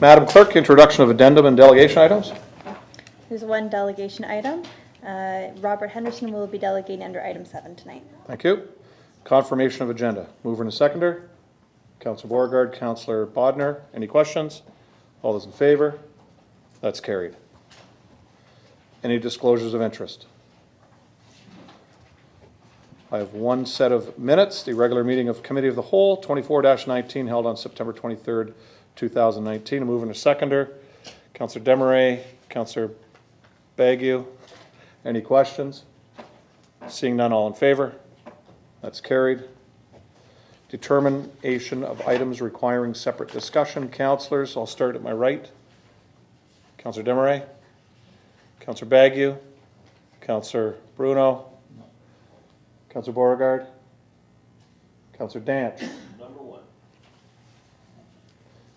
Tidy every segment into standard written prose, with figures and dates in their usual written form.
Madam Clerk, introduction of addendum and delegation items. There's one delegation item. Robert Henderson will be delegating under item 7 tonight. Thank you. Confirmation of agenda. Mover and a seconder. Councillor Beauregard, Councillor Bodnar. Any questions? All those in favor? That's carried. Any disclosures of interest? I have one set of minutes. The regular meeting of Committee of the Whole, 24-19, held on September 23rd, 2019. A mover and a seconder. Councillor Desmarais, Councillor Bagu. Any questions? Seeing none, all in favor? That's carried. Determination of items requiring separate discussion. Councillors, I'll start at my right. Councillor Desmarais, Councillor Bagu, Councillor Bruno, Councillor Beauregard, Councillor Dance. Number 1.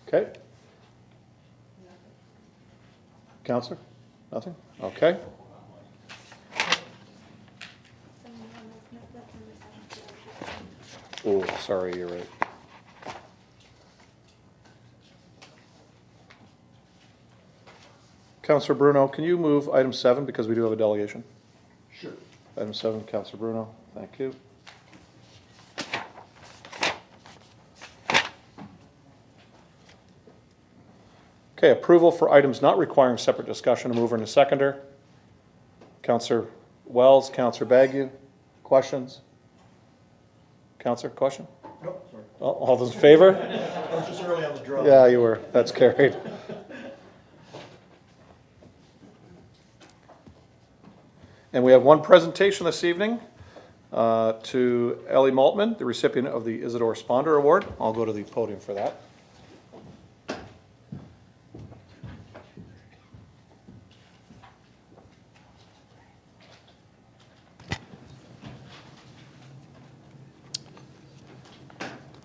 Okay. Councillor? Nothing? Okay. Oh, sorry, you're right. Councillor Bruno, can you move item 7 because we do have a delegation? Sure. Item 7, Councillor Bruno. Thank you. Okay, approval for items not requiring separate discussion. A mover and a seconder. Councillor Wells, Councillor Bagu. Questions? Councillor, question? No, sorry. All those in favor? I was just early on the draw. Yeah, you were. That's carried. And we have one presentation this evening to Ellie Moulton, the recipient of the Isidorus Sponder Award. I'll go to the podium for that.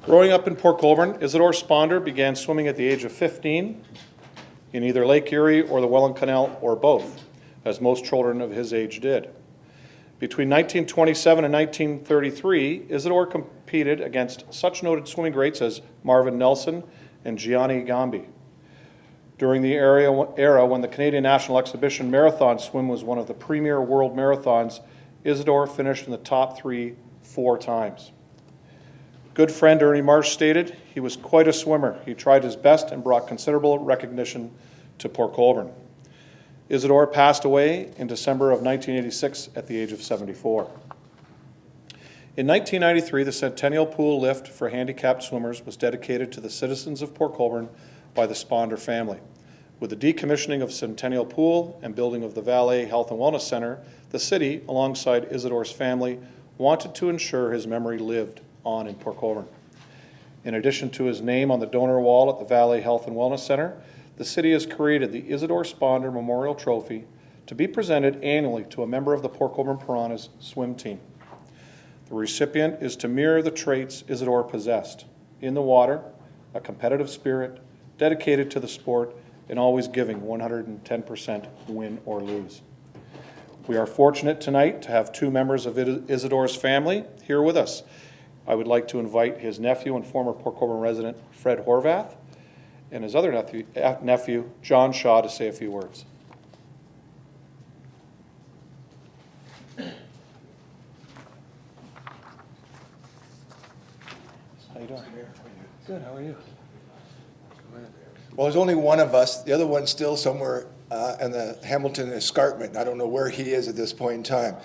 Growing up in Port Colborne, Isidorus Sponder began swimming at the age of 15 in either Lake Erie or the Welland Canal or both, as most children of his age did. Between 1927 and 1933, Isidore competed against such noted swimming greats as Marvin Nelson and Gianni Gambi. During the era when the Canadian National Exhibition Marathon Swim was one of the premier world marathons, Isidore finished in the top 3 4 times. Good friend Ernie Marsh stated, he was quite a swimmer. He tried his best and brought considerable recognition to Port Colborne. Isidore passed away in December of 1986 at the age of 74. In 1993, the Centennial Pool lift for handicapped swimmers was dedicated to the citizens of Port Colborne by the Sponder family. With the decommissioning of Centennial Pool and building of the Valet Health and Wellness Center, the city, alongside Isidore's family, wanted to ensure his memory lived on in Port Colborne. In addition to his name on the donor wall at the Valet Health and Wellness Center, the city has created the Isidore Sponder Memorial Trophy to be presented annually to a member of the Port Colborne Piranhas swim team. The recipient is to mirror the traits Isidore possessed: in the water, a competitive spirit, dedicated to the sport, and always giving 110% win or lose. We are fortunate tonight to have 2 members of Isidore's family here with us. I would like to invite his nephew and former Port Colborne resident, Fred Horvath, and his other nephew, John Shaw, to say a few words. How you doing? Good, how are you? Well, there's only one of us. The other one's still somewhere in the Hamilton escarpment. I don't know where he is at this point in time.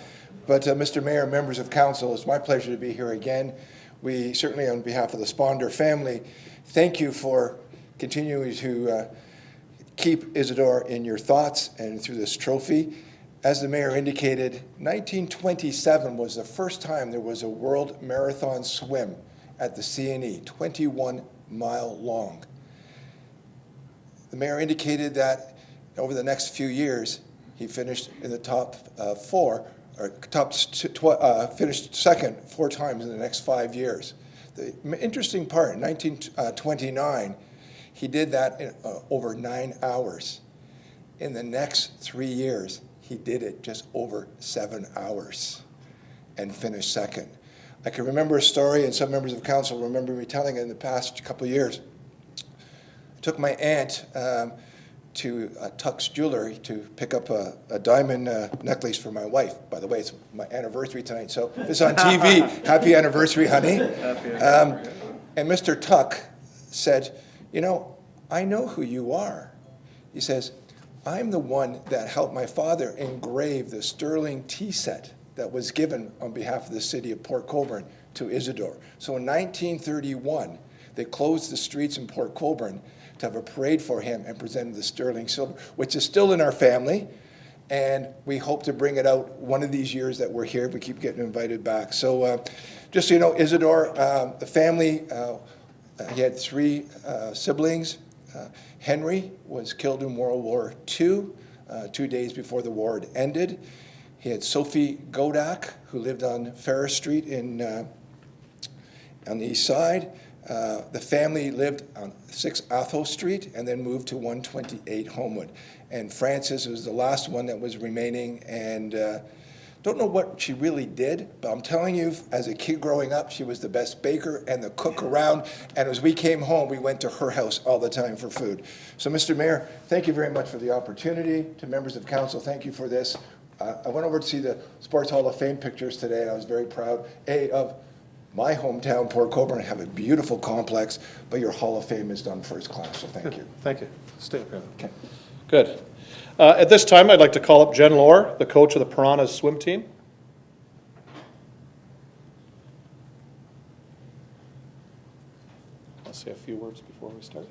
But Mr. Mayor, members of council, it's my pleasure to be here again. We certainly, on behalf of the Sponder family, thank you for continuing to keep Isidore in your thoughts and through this trophy. As the mayor indicated, 1927 was the first time there was a world marathon swim at the CNE, 21 mile long. The mayor indicated that over the next few years, he finished in the top 4, or finished second 4 times in the next 5 years. The interesting part, in 1929, he did that in over 9 hours. In the next 3 years, he did it just over 7 hours and finished second. I can remember a story, and some members of council remember me telling it in the past couple of years. took my aunt to Tuck's Jewelry to pick up a diamond necklace for my wife. By the way, it's my anniversary tonight, so this is on TV. Happy anniversary, honey. And Mr. Tuck said, you know, I know who you are. He says, I'm the one that helped my father engrave the sterling tea set that was given on behalf of the city of Port Colborne to Isidore. So in 1931, they closed the streets in Port Colborne to have a parade for him and presented the sterling silver, which is still in our family. And we hope to bring it out one of these years that we're here. We keep getting invited back. So just so you know, Isidore, the family, he had 3 siblings. Henry was killed in World War II, 2 days before the war had ended. He had Sophie Godak, who lived on Ferris Street on the east side. The family lived on 6 Athol Street and then moved to 128 Homewood. And Frances was the last one that was remaining, and don't know what she really did, but I'm telling you, as a kid growing up, she was the best baker and the cook around, and as we came home, we went to her house all the time for food. So, Mr. Mayor, thank you very much for the opportunity. To members of council, thank you for this. I went over to see the Sports Hall of Fame pictures today, and I was very proud, of my hometown, Port Colborne. Have a beautiful complex, but your Hall of Fame is done first class, so thank you. Thank you. Stay up here. Okay. Good. At this time, I'd like to call up Jen Lohr, the coach of the Piranhas swim team. I'll say a few words before we start.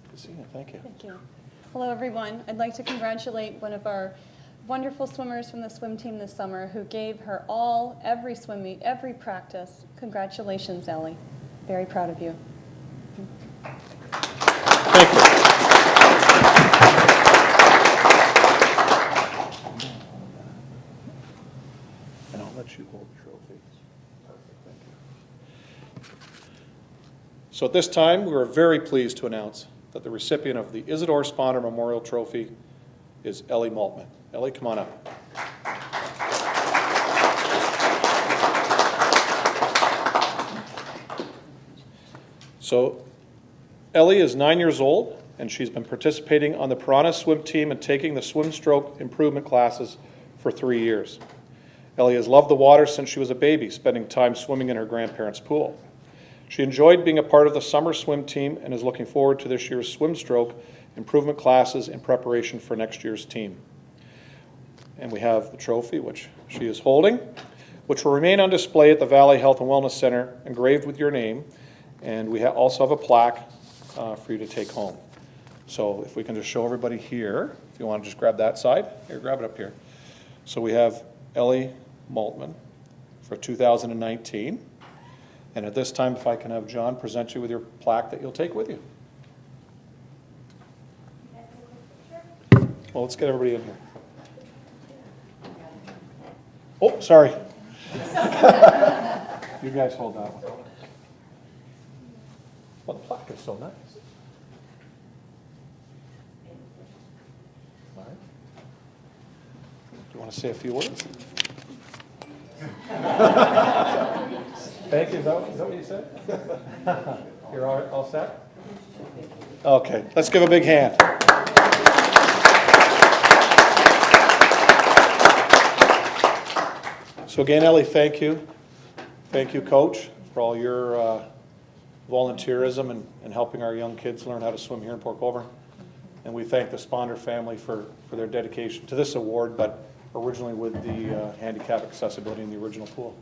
Good to see you. Thank you. Thank you. Hello, everyone. I'd like to congratulate one of our wonderful swimmers from the swim team this summer who gave her all, every swim meet, every practice. Congratulations, Ellie. Very proud of you. Thank you. And I'll let you hold the trophy. Thank you. So at this time, we are very pleased to announce that the recipient of the Isidore Sponder Memorial Trophy is Ellie Moulton. Ellie, come on up. So Ellie is 9 years old, and she's been participating on the Piranha swim team and taking the swim stroke improvement classes for 3 years. Ellie has loved the water since she was a baby, spending time swimming in her grandparents' pool. She enjoyed being a part of the summer swim team and is looking forward to this year's swim stroke improvement classes in preparation for next year's team. And we have the trophy, which she is holding, which will remain on display at the Valley Health and Wellness Center, engraved with your name. And we also have a plaque for you to take home. So if we can just show everybody here, if you want to just grab that side, here, grab it up here. So we have Ellie Moulton for 2019. And at this time, if I can have John present you with your plaque that you'll take with you. Well, let's get everybody in here. Oh, sorry. You guys hold that one. Well, the plaque is so nice. All right. Do you want to say a few words? Thank you. Is that what you said? You're all set? Okay. Let's give a big hand. So again, Ellie, thank you. Thank you, Coach, for all your volunteerism and helping our young kids learn how to swim here in Port Colborne. And we thank the Sponder family for their dedication to this award, but originally with the handicap accessibility in the original pool.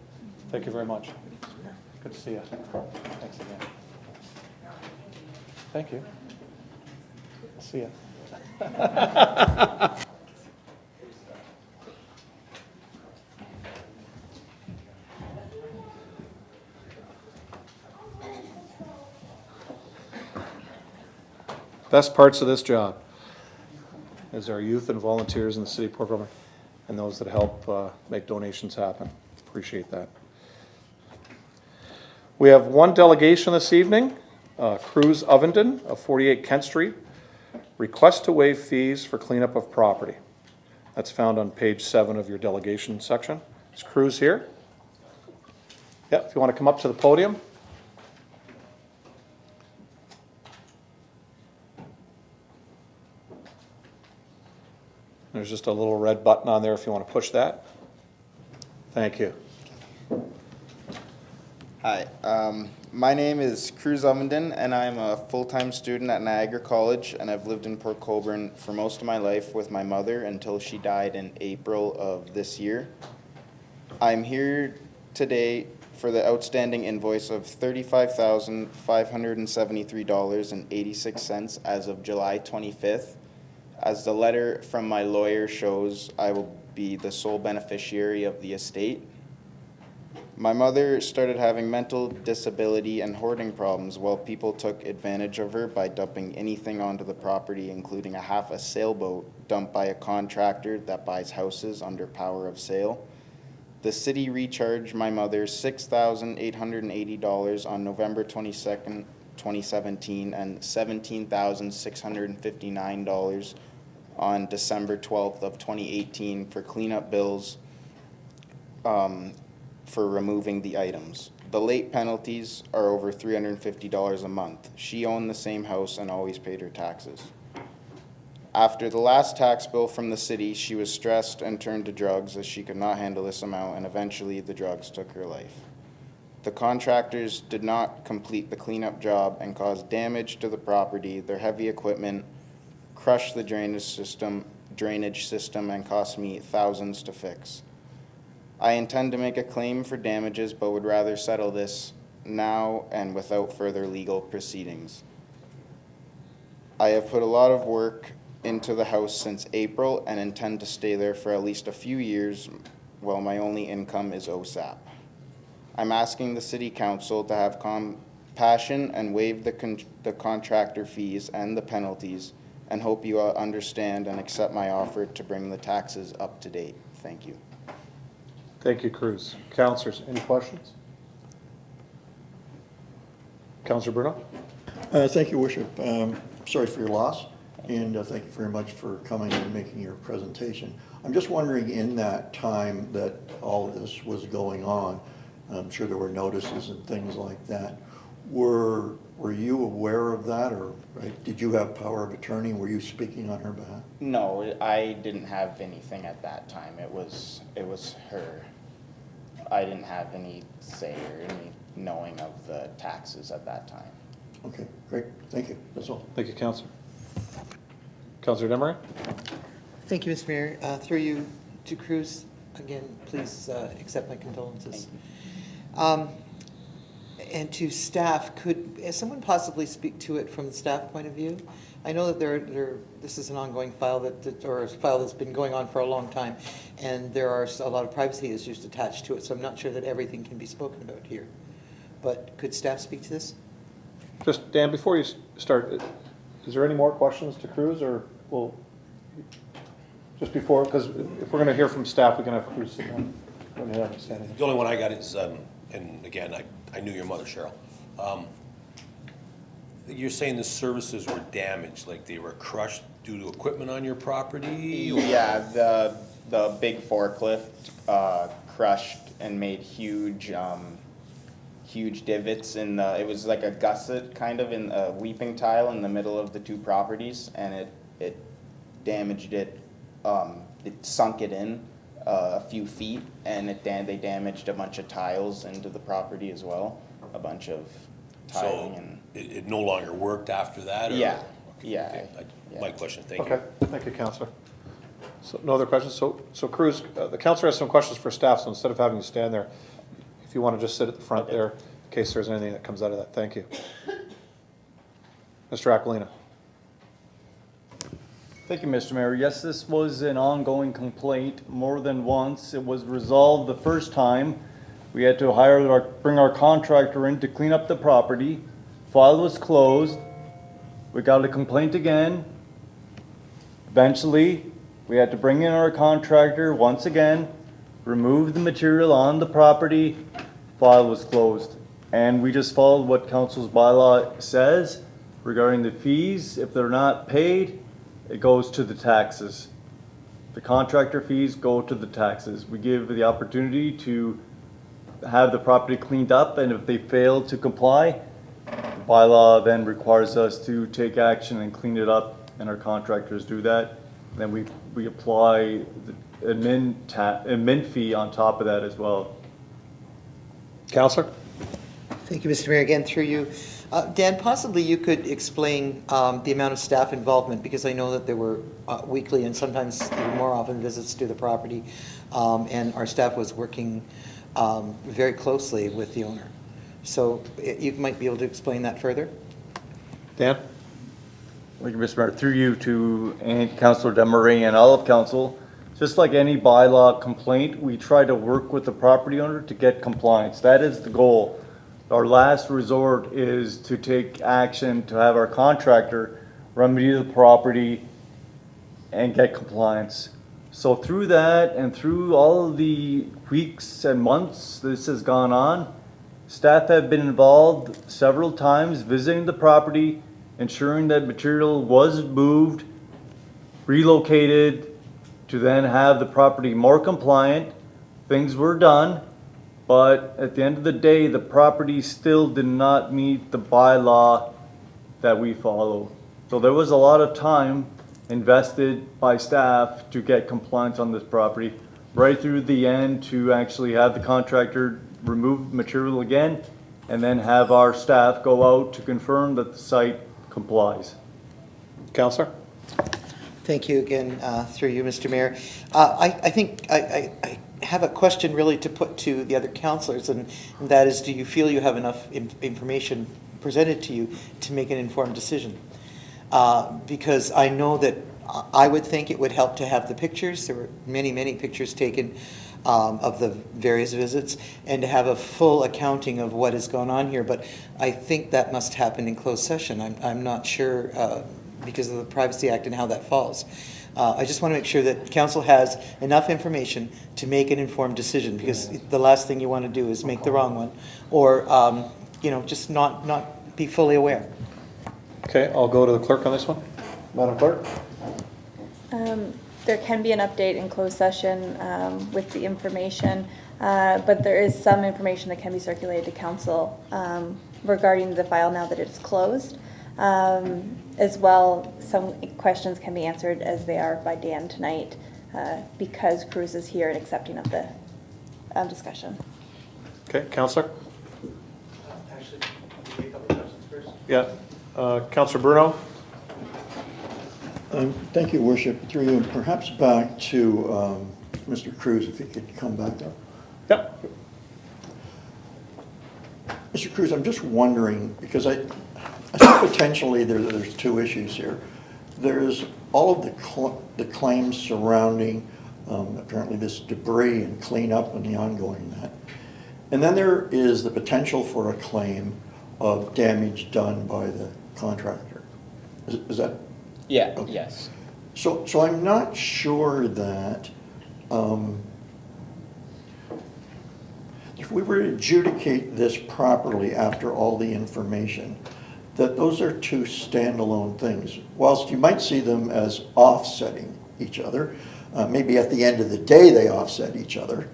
Thank you very much. Good to see you. Thanks again. Thank you. See you. Best parts of this job is our youth and volunteers in the city of Port Colborne and those that help make donations happen. Appreciate that. We have one delegation this evening, Cruz Ovenden of 48 Kent Street. Request to waive fees for cleanup of property. That's found on page 7 of your delegation section. Is Cruz here? Yeah, if you want to come up to the podium. there's just a little red button on there if you want to push that. Thank you. Hi, my name is Cruz Ovenden, and I'm a full-time student at Niagara College, and I've lived in Port Colborne for most of my life with my mother until she died in April of this year. I'm here today for the outstanding invoice of $35,573.86 as of July 25th. As the letter from my lawyer shows, I will be the sole beneficiary of the estate. My mother started having mental disability and hoarding problems while people took advantage of her by dumping anything onto the property, including half a sailboat dumped by a contractor that buys houses under power of sale. The city recharged my mother $6,880 on November 22nd, 2017, and $17,659 on December 12th of 2018 for cleanup bills for removing the items. The late penalties are over $350 a month. She owned the same house and always paid her taxes. After the last tax bill from the city, she was stressed and turned to drugs as she could not handle this amount, and eventually the drugs took her life. The contractors did not complete the cleanup job and caused damage to the property. Their heavy equipment crushed the drainage system, and cost me thousands to fix. I intend to make a claim for damages, but would rather settle this now and without further legal proceedings. I have put a lot of work into the house since April and intend to stay there for at least a few years while my only income is OSAP. I'm asking the City Council to have compassion and waive the contractor fees and the penalties, and hope you understand and accept my offer to bring the taxes up to date. Thank you. Thank you, Cruz. Councillors, any questions? Councillor Bruno? Thank you, Worship. Sorry for your loss, and thank you very much for coming and making your presentation. I'm just wondering, in that time that all of this was going on, I'm sure there were notices and things like that. Were you aware of that, or did you have power of attorney? Were you speaking on her behalf? No, I didn't have anything at that time. It was her. I didn't have any say or any knowing of the taxes at that time. Okay, great. Thank you. That's all. Thank you, Councillor. Councillor Demery? Thank you, Mr. Mayor. Through you to Cruz, again, please accept my condolences. And to staff, could someone possibly speak to it from the staff point of view? I know that this is an ongoing file or a file that's been going on for a long time, and there are a lot of privacy issues attached to it, so I'm not sure that everything can be spoken about here. But could staff speak to this? Just, Dan, before you start, is there any more questions to Cruz, or will, just before, because if we're going to hear from staff, we can have Cruz sit down. The only one I got is, and again, I knew your mother, Cheryl. You're saying the services were damaged, like they were crushed due to equipment on your property? Or? Yeah, the big forklift crushed and made huge divots in the. It was like a gusset kind of in a weeping tile in the middle of the two properties, and it damaged it. It sunk it in a few feet, and they damaged a bunch of tiles into the property as well. A bunch of tiling. So and it no longer worked after that? Or? Yeah. Okay. Yeah. My question. Thank Okay, thank you, Councillor. So no other questions? So Cruz, the councillor has some questions for staff, so instead of having you stand there, if you want to just sit at the front there, in case there's anything that comes out of that. Thank you. Mr. Aquilino. Thank you, Mr. Mayor. Yes, this was an ongoing complaint more than once. It was resolved the first time. We had to bring our contractor in to clean up the property. File was closed. We got a complaint again. Eventually, we had to bring in our contractor once again, remove the material on the property. File was closed. And we just followed what council's bylaw says regarding the fees. If they're not paid, it goes to the taxes. The contractor fees go to the taxes. We give the opportunity to have the property cleaned up, and if they fail to comply, the bylaw then requires us to take action and clean it up, and our contractors do that. Then we apply the admin fee on top of that as well. Counselor? Thank you, Mr. Mayor. Again, through you. Dan, possibly you could explain the amount of staff involvement, because I know that there were weekly and sometimes even more often visits to the property, and our staff was working very closely with the owner. So you might be able to explain that further? Dan? Thank you, Mr. Mayor. Through you to Councillor Desmarais and all of council, just like any bylaw complaint, we try to work with the property owner to get compliance. That is the goal. Our last resort is to take action to have our contractor remedy the property and get compliance. So through that and through all of the weeks and months this has gone on, staff have been involved several times visiting the property, ensuring that material was moved, relocated, to then have the property more compliant. Things were done, but at the end of the day, the property still did not meet the bylaw that we follow. So there was a lot of time invested by staff to get compliance on this property, right through the end to actually have the contractor remove material again, and then have our staff go out to confirm that the site complies. Counselor? Thank you again, through you, Mr. Mayor. I think I have a question really to put to the other councillors, and that is, do you feel you have enough information presented to you to make an informed decision? Because I know that I would think it would help to have the pictures. There were many, many pictures taken of the various visits, and to have a full accounting of what has gone on here. But I think that must happen in closed session. I'm not sure because of the Privacy Act and how that falls. I just want to make sure that council has enough information to make an informed decision, because the last thing you want to do is make the wrong one, or just not be fully aware. Okay, I'll go to the clerk on this one. Madam Clerk? There can be an update in closed session with the information, but there is some information that can be circulated to council regarding the file now that it's closed. As well, some questions can be answered as they are by Dan tonight, because Cruz is here and accepting of the discussion. Okay, Counselor? Actually, a couple questions first. Yeah. Counselor Bruno? Thank you, Worship. Through you, and perhaps back to Mr. Cruz, if he could come back up. Yep. Mr. Cruz, I'm just wondering, because I think potentially there's two issues here. There's all of the claims surrounding apparently this debris and cleanup and the ongoing that. And then there is the potential for a claim of damage done by the contractor. Is that? Yeah, okay. Yes. So I'm not sure that if we were to adjudicate this properly after all the information, that those are two standalone things. Whilst you might see them as offsetting each other, maybe at the end of the day they offset each other,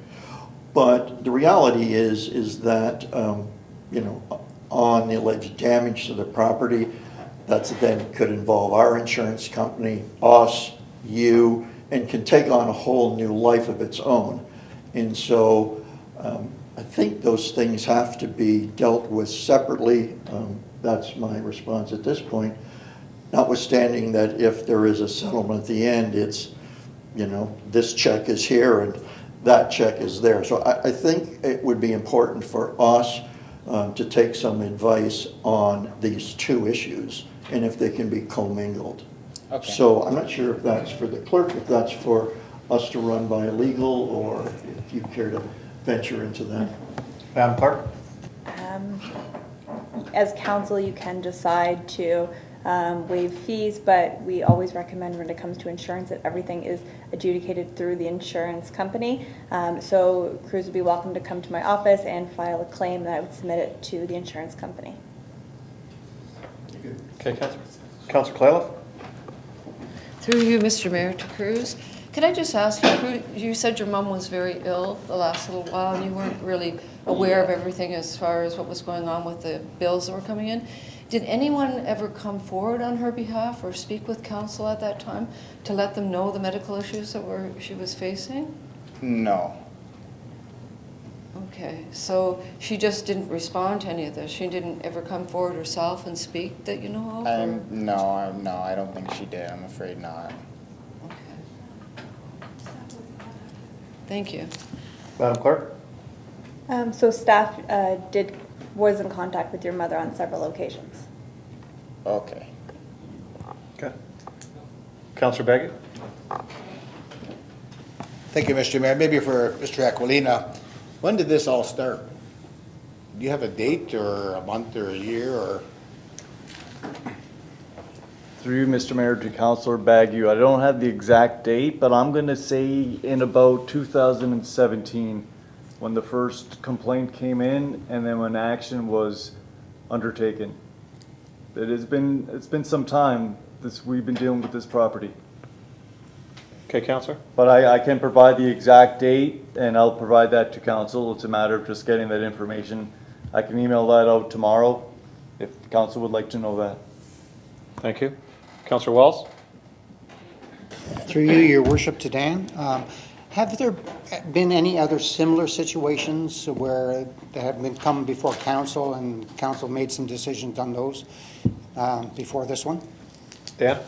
but the reality is that on the alleged damage to the property, that's then could involve our insurance company, us, you, and can take on a whole new life of its own. And so I think those things have to be dealt with separately. That's my response at this point, notwithstanding that if there is a settlement at the end, it's, this check is here and that check is there. So I think it would be important for us to take some advice on these two issues and if they can be commingled. Okay. So I'm not sure if that's for the clerk, if that's for us to run by legal, or if you care to venture into that. Madam Clerk? As council, you can decide to waive fees, but we always recommend when it comes to insurance that everything is adjudicated through the insurance company. So Cruz would be welcome to come to my office and file a claim, and I would submit it to the insurance company. Okay, Counselor Clayliff? Through you, Mr. Mayor, to Cruz. Could I just ask you, you said your mom was very ill the last little while and you weren't really aware of everything as far as what was going on with the bills that were coming in. Did anyone ever come forward on her behalf or speak with council at that time to let them know the medical issues that she was facing? No. Okay, so she just didn't respond to any of this? She didn't ever come forward herself and speak that you know of? Or? No, I don't think she did. I'm afraid not. Okay. Thank you. Madam Clerk? So staff was in contact with your mother on several occasions. Okay. Okay. Counselor Baggett? Thank you, Mr. Mayor. Maybe for Mr. Aquilina, when did this all start? Do you have a date or a month or a year or? Through you, Mr. Mayor, to Councilor Bagu. I don't have the exact date, but I'm gonna say in about 2017, when the first complaint came in and then when action was undertaken. It's been some time we've been dealing with this property. Okay, Counselor? But I can provide the exact date and I'll provide that to council. It's a matter of just getting that information. I can email that out tomorrow if council would like to know that. Thank you. Counselor Wells? Through you, your worship, to Dan. Have there been any other similar situations where they have been come before council and council made some decisions on those before this one? Dan?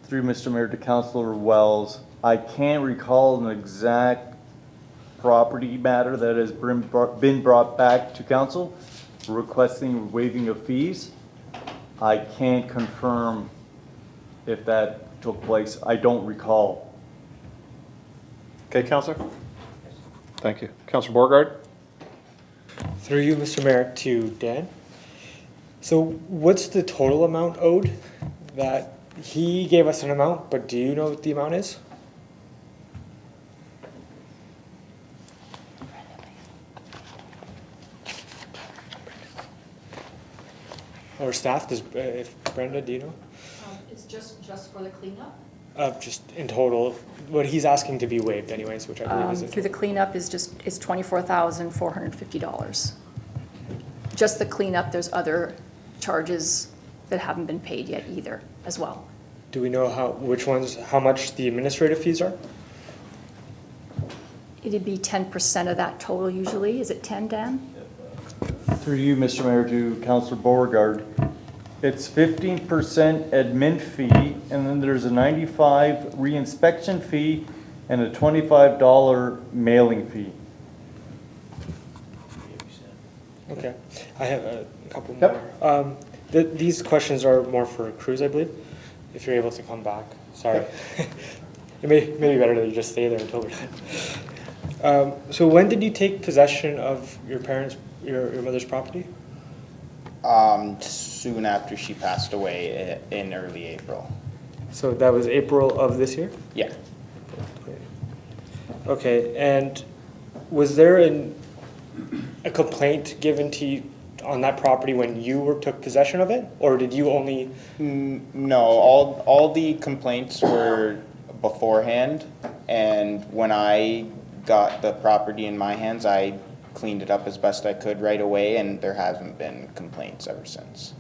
Through Mr. Mayor to Councilor Wells, I can't recall an exact property matter that has been brought back to council requesting waiving of fees. I can't confirm if that took place. I don't recall. Okay, Counselor? Thank you. Counselor Borgard? Through you, Mr. Mayor, to Dan. So what's the total amount owed? That he gave us an amount, but do you know what the amount is? Or staff, if Brenda, do you know? It's just for the cleanup? Just in total, what he's asking to be waived anyways, which I believe is. Through the cleanup is $24,450. Just the cleanup, there's other charges that haven't been paid yet either as well. Do we know how much the administrative fees are? It'd be 10% of that total usually. Is it 10, Dan? Through you, Mr. Mayor, to Councilor Beauregard. It's 15% admin fee, and then there's a $95 reinspection fee and a $25 mailing fee. Okay, I have a couple more. These questions are more for Cruz, I believe, if you're able to come back. Sorry. It may be better that you just stay there until we're done. So when did you take possession of your mother's property? Soon after she passed away in early April. So that was April of this year? Yeah. Okay, and was there a complaint given to you on that property when you took possession of it? Or did you only? No, all the complaints were beforehand, and when I got the property in my hands, I cleaned it up as best I could right away, and there hasn't been complaints ever since.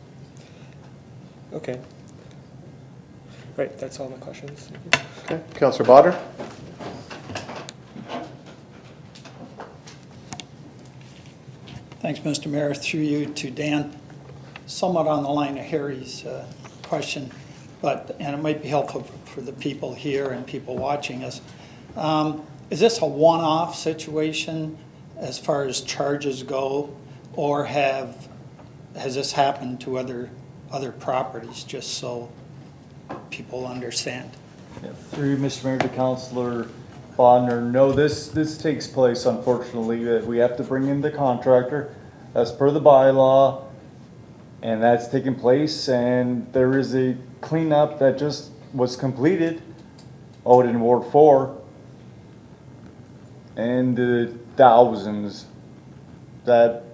Okay. Right, that's all my questions. Thank you. Okay. Counselor Bodder? Thanks, Mr. Mayor. Through you to Dan. Somewhat on the line of Harry's question, and it might be helpful for the people here and people watching us. Is this a one-off situation as far as charges go, or has this happened to other properties, just so people understand? Yeah, through Mr. Mayor to Councilor Bodner, no, this takes place, unfortunately. We have to bring in the contractor as per the bylaw, and that's taking place, and there is a cleanup that just was completed out in Ward 4, and the thousands that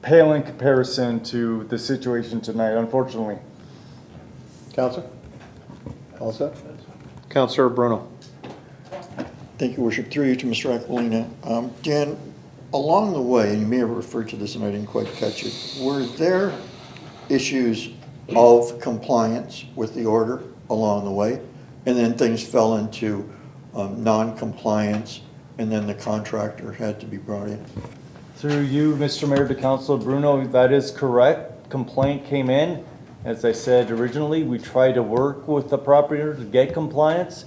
pale in comparison to the situation tonight, unfortunately. Counselor? All set? Counselor Bruno? Thank you, Worship. Through you to Mr. Aquilina. Dan, Along the way, and you may have referred to this and I didn't quite catch it, were there issues of compliance with the order along the way? And then things fell into non-compliance, and then the contractor had to be brought in? Through you, Mr. Mayor, to Councilor Bruno, that is correct. Complaint came in. As I said originally, we tried to work with the property owner to get compliance.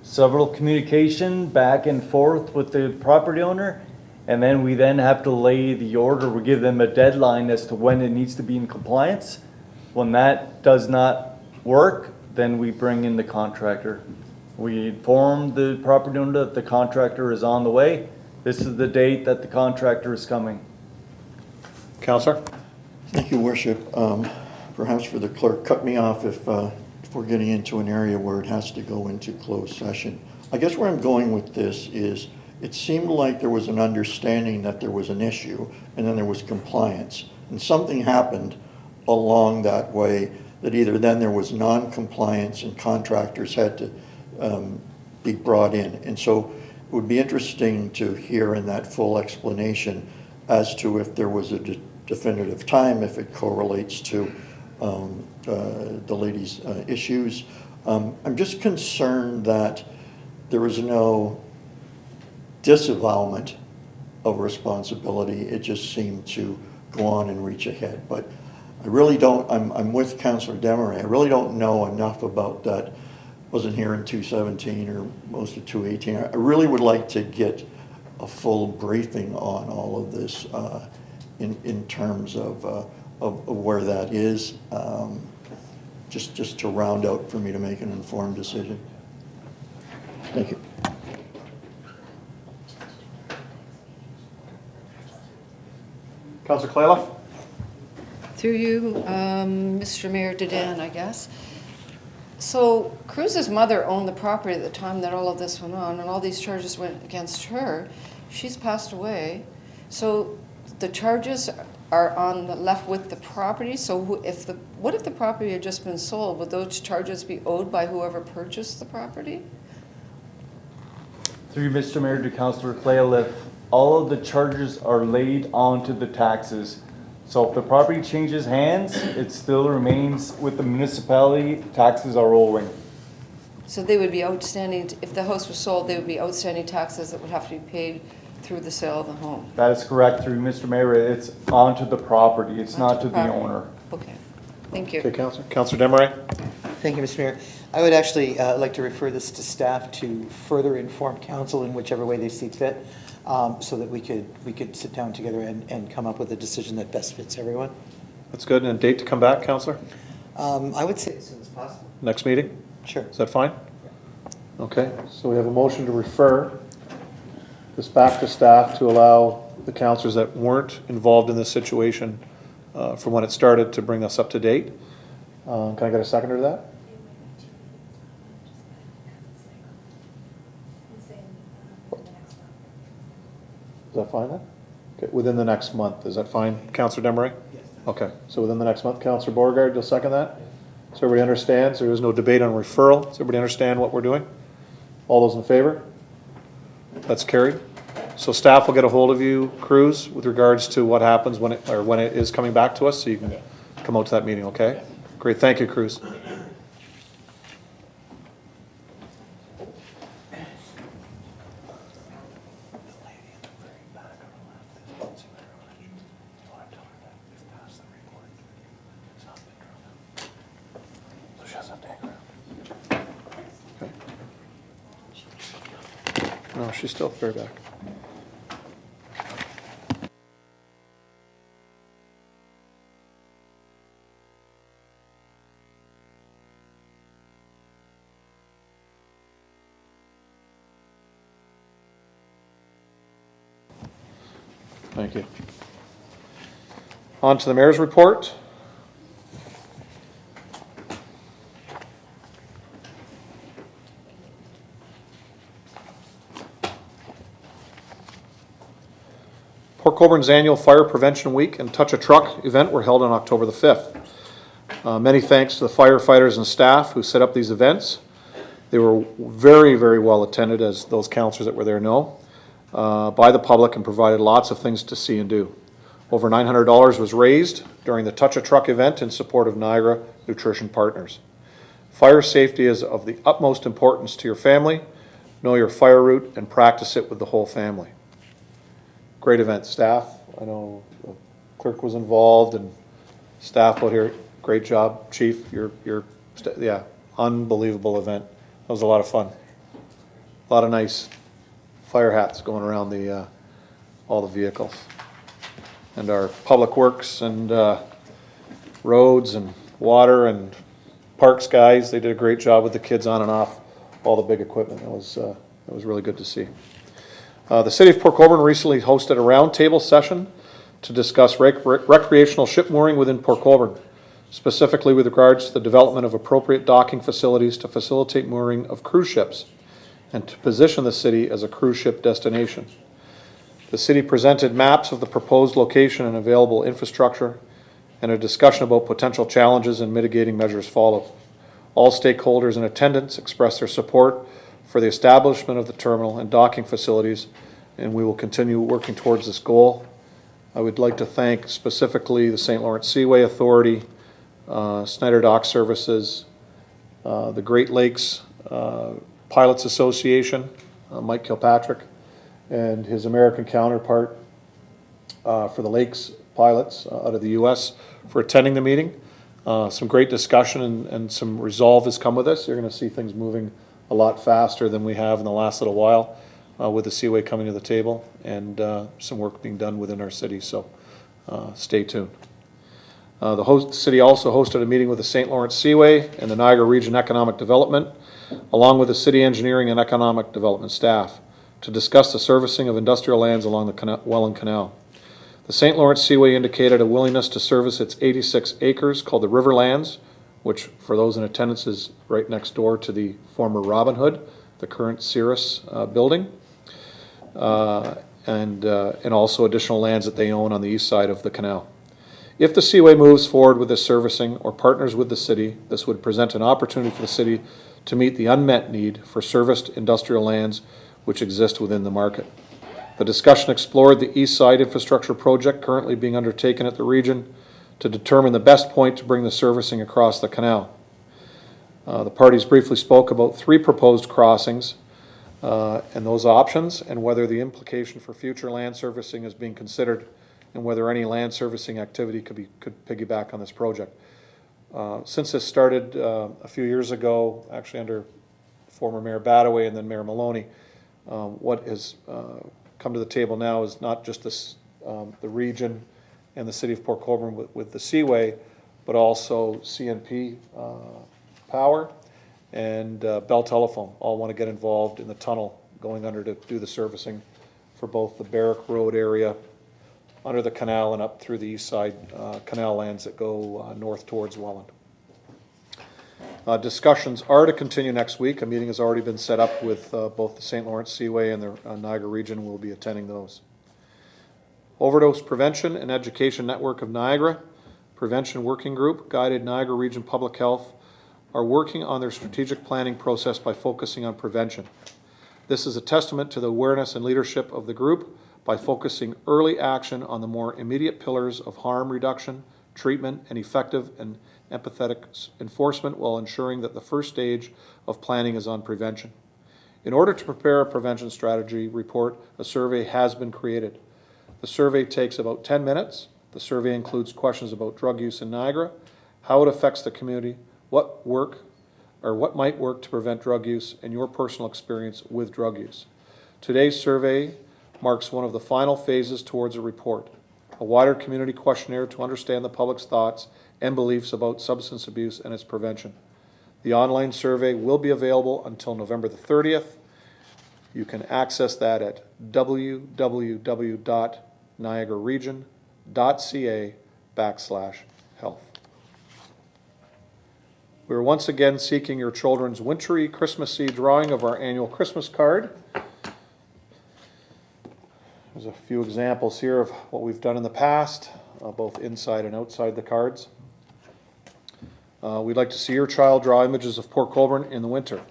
Several communication back and forth with the property owner. And then we have to lay the order. We give them a deadline as to when it needs to be in compliance. When that does not work, then we bring in the contractor. We inform the property owner that the contractor is on the way. This is the date that the contractor is coming. Counselor? Thank you, Worship. Perhaps for the clerk, cut me off if we're getting into an area where it has to go into closed session. I guess where I'm going with this is, it seemed like there was an understanding that there was an issue, and then there was compliance. And something happened along that way that either then there was non-compliance and contractors had to be brought in. And so it would be interesting to hear in that full explanation as to if there was a definitive time, if it correlates to the lady's issues. I'm just concerned that there was no disavowalment of responsibility. It just seemed to go on and reach ahead. But I really don't, I'm with Councillor Demery. I really don't know enough about that. Wasn't here in 2017 or most of 2018. I really would like to get a full briefing on all of this in terms of where that is, just to round out for me to make an informed decision. Thank you. Councillor Claylough? Through you, Mr. Mayor to Dan, I guess. So Cruz's mother owned the property at the time that all of this went on, and all these charges went against her. She's passed away. So the charges are left with the property. So what if the property had just been sold? Would those charges be owed by whoever purchased the property? Through Mr. Mayor to Councillor Clayliff, all of the charges are laid onto the taxes. So if the property changes hands, it still remains with the municipality. Taxes are owing. So they would be outstanding, if the house was sold, they would be outstanding taxes that would have to be paid through the sale of the home. That is correct. Through Mr. Mayor, it's onto the property. It's not to the owner. Okay, thank you. Okay, Counselor. Counselor Demery? Thank you, Mr. Mayor. I would actually like to refer this to staff to further inform council in whichever way they see fit, so that we could sit down together and come up with a decision that best fits everyone. That's good. And a date to come back, Counselor? I would say as soon as possible. Next meeting? Sure. Is that fine? Okay, so we have a motion to refer this back to staff to allow the councillors that weren't involved in this situation from when it started to bring us up to date. Can I get a seconder to that? Is that fine then? Okay, within the next month. Is that fine, Councillor Demery? Yes. Okay, so within the next month, Councillor Beauregard, you'll second that? So everybody understands, there is no debate on referral. Does everybody understand what we're doing? All those in favor? That's carried. So staff will get a hold of you, Cruz, with regards to what happens when it is coming back to us, so you can come out to that meeting, okay? Great, thank you, Cruz. No, she's still very back. Thank you. On to the mayor's report. Port Colborne's annual Fire Prevention Week and Touch a Truck event were held on October the 5th. Many thanks to the firefighters and staff who set up these events. They were very, very well attended, as those councillors that were there know. by the public and provided lots of things to see and do. Over $900 was raised during the Touch a Truck event in support of Niagara Nutrition Partners. Fire safety is of the utmost importance to your family. Know your fire route and practice it with the whole family. Great event. Staff, I know the clerk was involved and staff out here. Great job, Chief. Yeah, unbelievable event. That was a lot of fun. A lot of nice fire hats going around the all the vehicles. And our public works and roads and water and parks guys, they did a great job with the kids on and off all the big equipment. It was really good to see. The City of Port Colborne recently hosted a roundtable session to discuss recreational ship mooring within Port Colborne, specifically with regards to the development of appropriate docking facilities to facilitate mooring of cruise ships and to position the city as a cruise ship destination. The city presented maps of the proposed location and available infrastructure, and a discussion about potential challenges and mitigating measures followed. All stakeholders in attendance expressed their support for the establishment of the terminal and docking facilities, and we will continue working towards this goal. I would like to thank specifically the St. Lawrence Seaway Authority, Snyder Dock Services, the Great Lakes Pilots Association, Mike Kilpatrick, and his American counterpart for the Lakes pilots out of the U.S. for attending the meeting. Some great discussion and some resolve has come with this. You're going to see things moving a lot faster than we have in the last little while with the Seaway coming to the table and some work being done within our city, so stay tuned. The city also hosted a meeting with the St. Lawrence Seaway and the Niagara Region Economic Development, along with the city engineering and economic development staff, to discuss the servicing of industrial lands along the Welland Canal. The St. Lawrence Seaway indicated a willingness to service its 86 acres called the Riverlands, which for those in attendance is right next door to the former Robin Hood, the current Cirrus building, and also additional lands that they own on the east side of the canal. If the Seaway moves forward with this servicing or partners with the city, this would present an opportunity for the city to meet the unmet need for serviced industrial lands which exist within the market. The discussion explored the East Side infrastructure project currently being undertaken at the region to determine the best point to bring the servicing across the canal. The parties briefly spoke about 3 proposed crossings and those options, and whether the implication for future land servicing is being considered, and whether any land servicing activity could piggyback on this project. Since this started a few years ago, actually under former Mayor Badaway and then Mayor Maloney, what has come to the table now is not just this, the region and the city of Port Colborne with the Seaway, but also CNP Power and Bell Telephone all want to get involved in the tunnel going under to do the servicing for both the Barrack Road area under the canal and up through the east side canal lands that go north towards Welland. Discussions are to continue next week. A meeting has already been set up with both the St. Lawrence Seaway and the Niagara region. Will be attending those. Overdose Prevention and Education Network of Niagara, Prevention Working Group, guided Niagara Region Public Health, are working on their strategic planning process by focusing on prevention. This is a testament to the awareness and leadership of the group by focusing early action on the more immediate pillars of harm reduction, treatment, and effective and empathetic enforcement, while ensuring that the first stage of planning is on prevention. In order to prepare a prevention strategy report, a survey has been created. The survey takes about 10 minutes. The survey includes questions about drug use in Niagara, how it affects the community, what might work to prevent drug use, and your personal experience with drug use. Today's survey marks one of the final phases towards a report, a wider community questionnaire to understand the public's thoughts and beliefs about substance abuse and its prevention. The online survey will be available until November the 30th. You can access that at www.niagararegion.ca/health. We're once again seeking your children's wintry Christmassy drawing of our annual Christmas card. There's a few examples here of what we've done in the past, both inside and outside the cards. We'd like to see your child draw images of Port Colborne in the winter.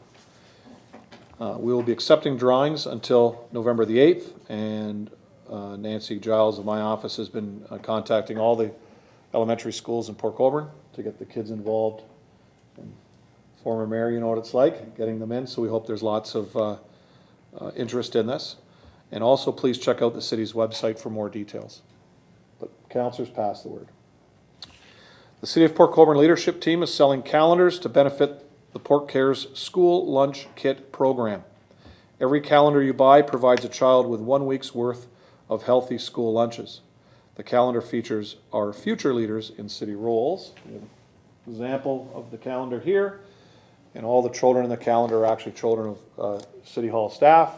We will be accepting drawings until November the 8th, and Nancy Giles of my office has been contacting all the elementary schools in Port Colborne to get the kids involved. And former mayor, you know what it's like, getting them in, so we hope there's lots of interest in this. And also, please check out the city's website for more details. But councillors, pass the word. The City of Port Colborne leadership team is selling calendars to benefit the Port Cares School Lunch Kit program. Every calendar you buy provides a child with 1 week's worth of healthy school lunches. The calendar features our future leaders in city roles. Example of the calendar here, and all the children in the calendar are actually children of City Hall staff.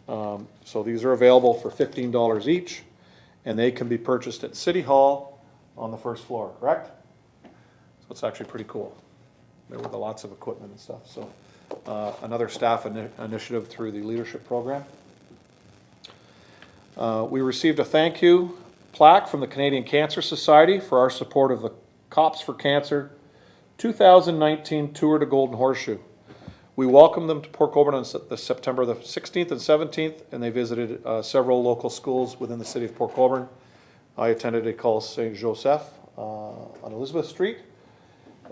So these are available for $15 each, and they can be purchased at City Hall on the first floor, correct? So it's actually pretty cool. There were lots of equipment and stuff. So another staff initiative through the leadership program. We received a thank you plaque from the Canadian Cancer Society for our support of the Cops for Cancer 2019 Tour to Golden Horseshoe. We welcomed them to Port Colborne on September the 16th and 17th, and they visited several local schools within the city of Port Colborne. I attended École Saint Joseph on Elizabeth Street,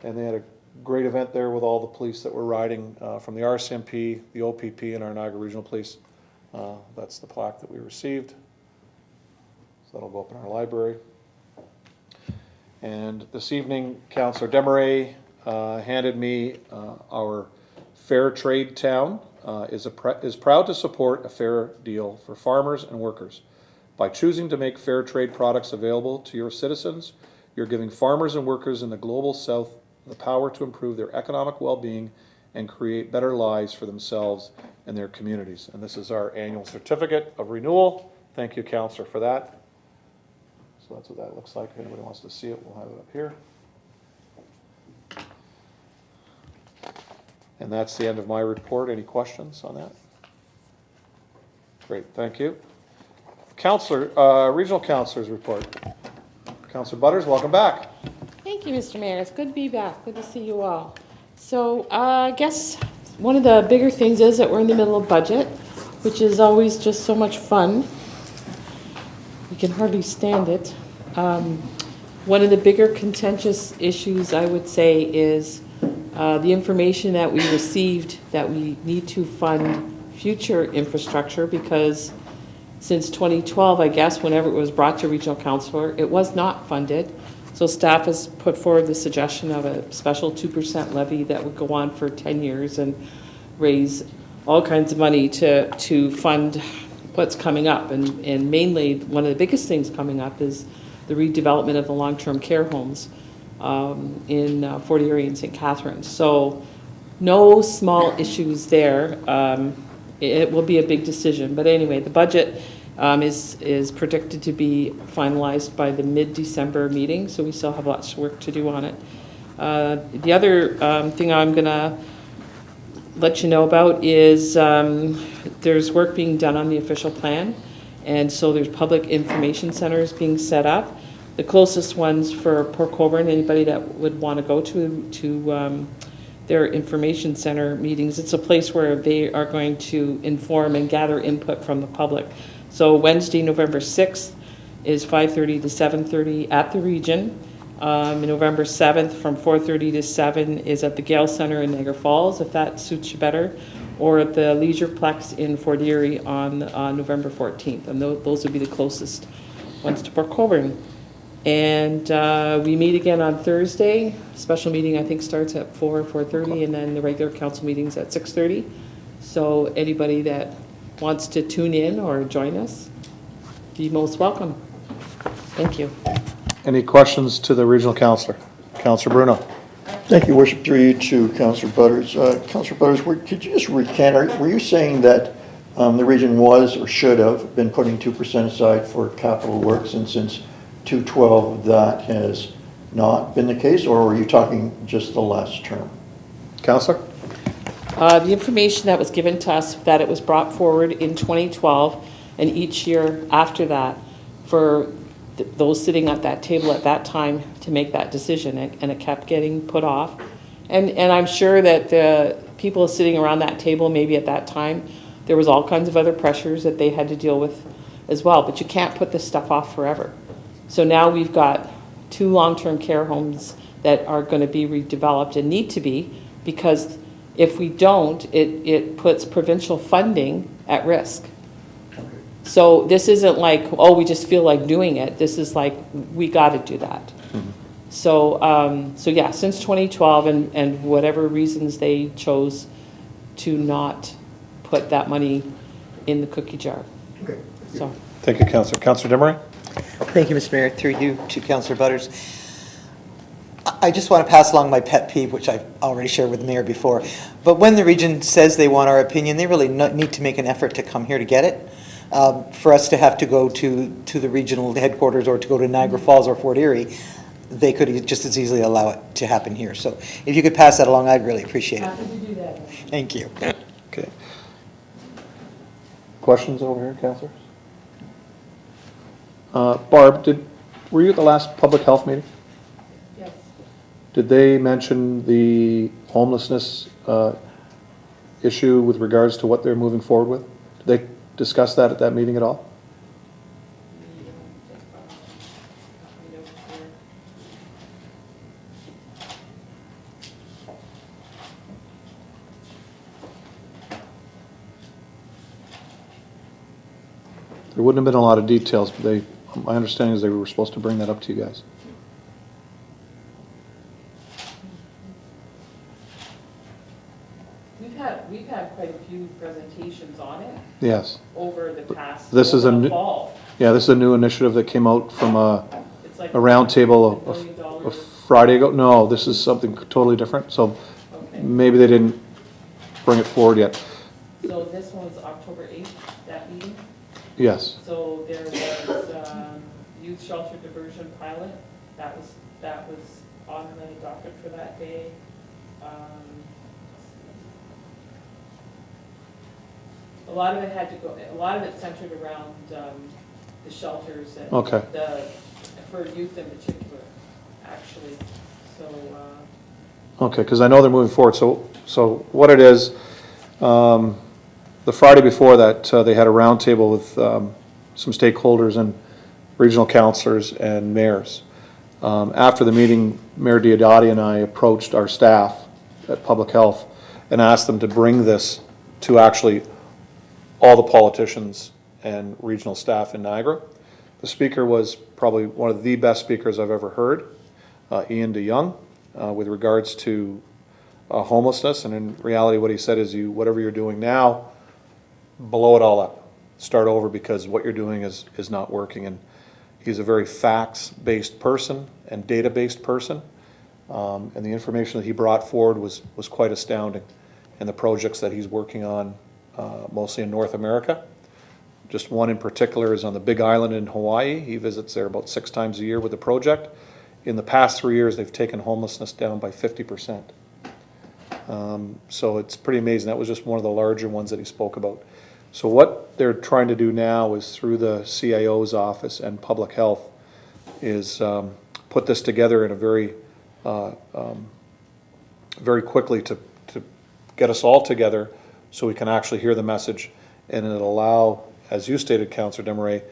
and they had a great event there with all the police that were riding from the RCMP, the OPP, and our Niagara Regional Police. That's the plaque that we received. So that'll go up in our library. And this evening, Councillor Desmarais handed me our Fair Trade Town is proud to support a fair deal for farmers and workers. By choosing to make fair trade products available to your citizens, you're giving farmers and workers in the global south the power to improve their economic well-being and create better lives for themselves and their communities. And this is our annual certificate of renewal. Thank you, Councillor, for that. So that's what that looks like. If anybody wants to see it, we'll have it up here. And that's the end of my report. Any questions on that? Great, thank you. Regional Councillors report. Councillor Butters, welcome back. Thank you, Mr. Mayor. It's good to be back. Good to see you all. So I guess one of the bigger things is that we're in the middle of budget, which is always just so much fun. You can hardly stand it. One of the bigger contentious issues, I would say, is the information that we received that we need to fund future infrastructure, because since 2012, I guess, whenever it was brought to Regional Councillor, it was not funded. So staff has put forward the suggestion of a special 2% levy that would go on for 10 years and raise all kinds of money to fund what's coming up. And mainly, one of the biggest things coming up is the redevelopment of the long-term care homes in Fort Erie and St. Catharines. So no small issues there. It will be a big decision. But anyway, the budget is predicted to be finalized by the mid-December meeting, so we still have lots of work to do on it. The other thing I'm going to let you know about is there's work being done on the official plan, and so there's public information centers being set up. The closest ones for Port Colborne, anybody that would want to go to their information center meetings, it's a place where they are going to inform and gather input from the public. So Wednesday, November 6th is 5:30 to 7:30 at the Region. November 7th from 4:30 to 7 is at the Gale Center in Niagara Falls, if that suits you better, or at the Leisureplex in Fort Erie on November 14th. And those would be the closest ones to Port Colborne. And we meet again on Thursday. Special meeting, I think, starts at 4:30, and then the regular council meeting's at 6:30. So anybody that wants to tune in or join us, be most welcome. Thank you. Any questions to the regional councillor? Councillor Bruno. Thank you, Worship, through you to Councillor Butters. Councillor Butters, could you just recant, were you saying that the region was or should have been putting 2% aside for capital works, and since 2012 that has not been the case, or were you talking just the last term? Councillor? The information that was given to us, that it was brought forward in 2012 and each year after that for those sitting at that table at that time to make that decision, and it kept getting put off. And I'm sure that the people sitting around that table, maybe at that time, there was all kinds of other pressures that they had to deal with as well, but you can't put this stuff off forever. So now we've got 2 long-term care homes that are going to be redeveloped and need to be, because if we don't, it puts provincial funding at risk. So this isn't like, oh, we just feel like doing it. This is like, we got to do that. So, so yeah, since 2012 and whatever reasons they chose to not put that money in the cookie jar. Okay. So. Thank you, Councillor. Councillor Demeray? Thank you, Mr. Mayor. Through you to Councillor Butters. I just want to pass along my pet peeve, which I've already shared with the mayor before. But when the region says they want our opinion, they really need to make an effort to come here to get it. For us to have to go to the regional headquarters or to go to Niagara Falls or Fort Erie, they could just as easily allow it to happen here. So if you could pass that along, I'd really appreciate it. Happy to do that. Thank you. Okay. Questions over here, councillors? Barb, were you at the last public health meeting? Yes. Did they mention the homelessness issue with regards to what they're moving forward with? Did they discuss that at that meeting at all? There wouldn't have been a lot of details, but my understanding is they were supposed to bring that up to you guys. We've had quite a few presentations on it Yes. over the past This is a fall. Yeah, this is a new initiative that came out from a It's like roundtable $1 million. a Friday ago. No, this is something totally different, so maybe they didn't bring it forward yet. So this one's October 8th, that meeting. Yes. So there was youth shelter diversion pilot. That was on the docket for that day. A lot of it centered around the shelters and Okay. for youth in particular, actually. So. Okay, because I know they're moving forward. So what it is, the Friday before that, they had a roundtable with some stakeholders and regional councillors and mayors. After the meeting, Mayor Diodati and I approached our staff at Public Health and asked them to bring this to actually all the politicians and regional staff in Niagara. The speaker was probably one of the best speakers I've ever heard, Ian DeYoung, with regards to homelessness. And in reality, what he said is, whatever you're doing now, blow it all up. Start over, because what you're doing is not working. And he's a very facts-based person and data-based person. And the information that he brought forward was quite astounding. And the projects that he's working on, mostly in North America. Just one in particular is on the Big Island in Hawaii. He visits there about 6 times a year with the project. In the past 3 years, they've taken homelessness down by 50%. So it's pretty amazing. That was just one of the larger ones that he spoke about. So what they're trying to do now is, through the CIO's office and public health, is put this together in a very quickly to get us all together so we can actually hear the message, and it'll allow, as you stated, Councillor Demeray,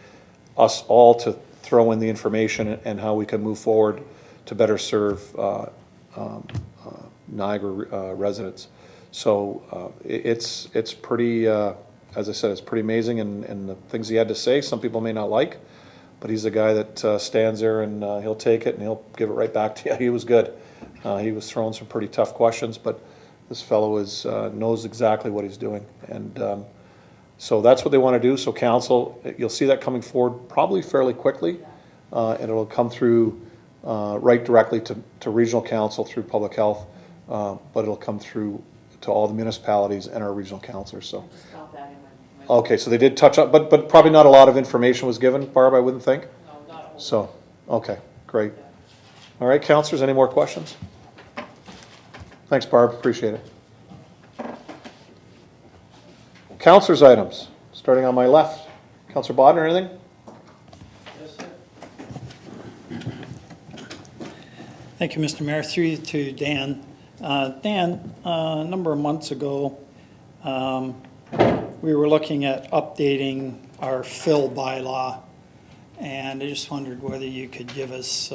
us all to throw in the information and how we can move forward to better serve Niagara residents. So it's pretty, as I said, it's pretty amazing, and the things he had to say, some people may not like, but he's a guy that stands there and he'll take it and he'll give it right back to you. He was good. He was throwing some pretty tough questions, but this fellow knows exactly what he's doing. And so that's what they want to do. So council, you'll see that coming forward probably fairly quickly, and it'll come through right directly to regional council through public health, but it'll come through to all the municipalities and our regional councillors. So, okay, so they did touch up, but probably not a lot of information was given, Barb, I wouldn't think. No, not a whole So, okay, great. All right, councillors, any more questions? Thanks, Barb, appreciate it. Councillors' items, starting on my left. Councillor Bodnar, anything? Yes, sir. Thank you, Mr. Mayor. Through you to Dan. Dan, a number of months ago, we were looking at updating our fill bylaw, and I just wondered whether you could give us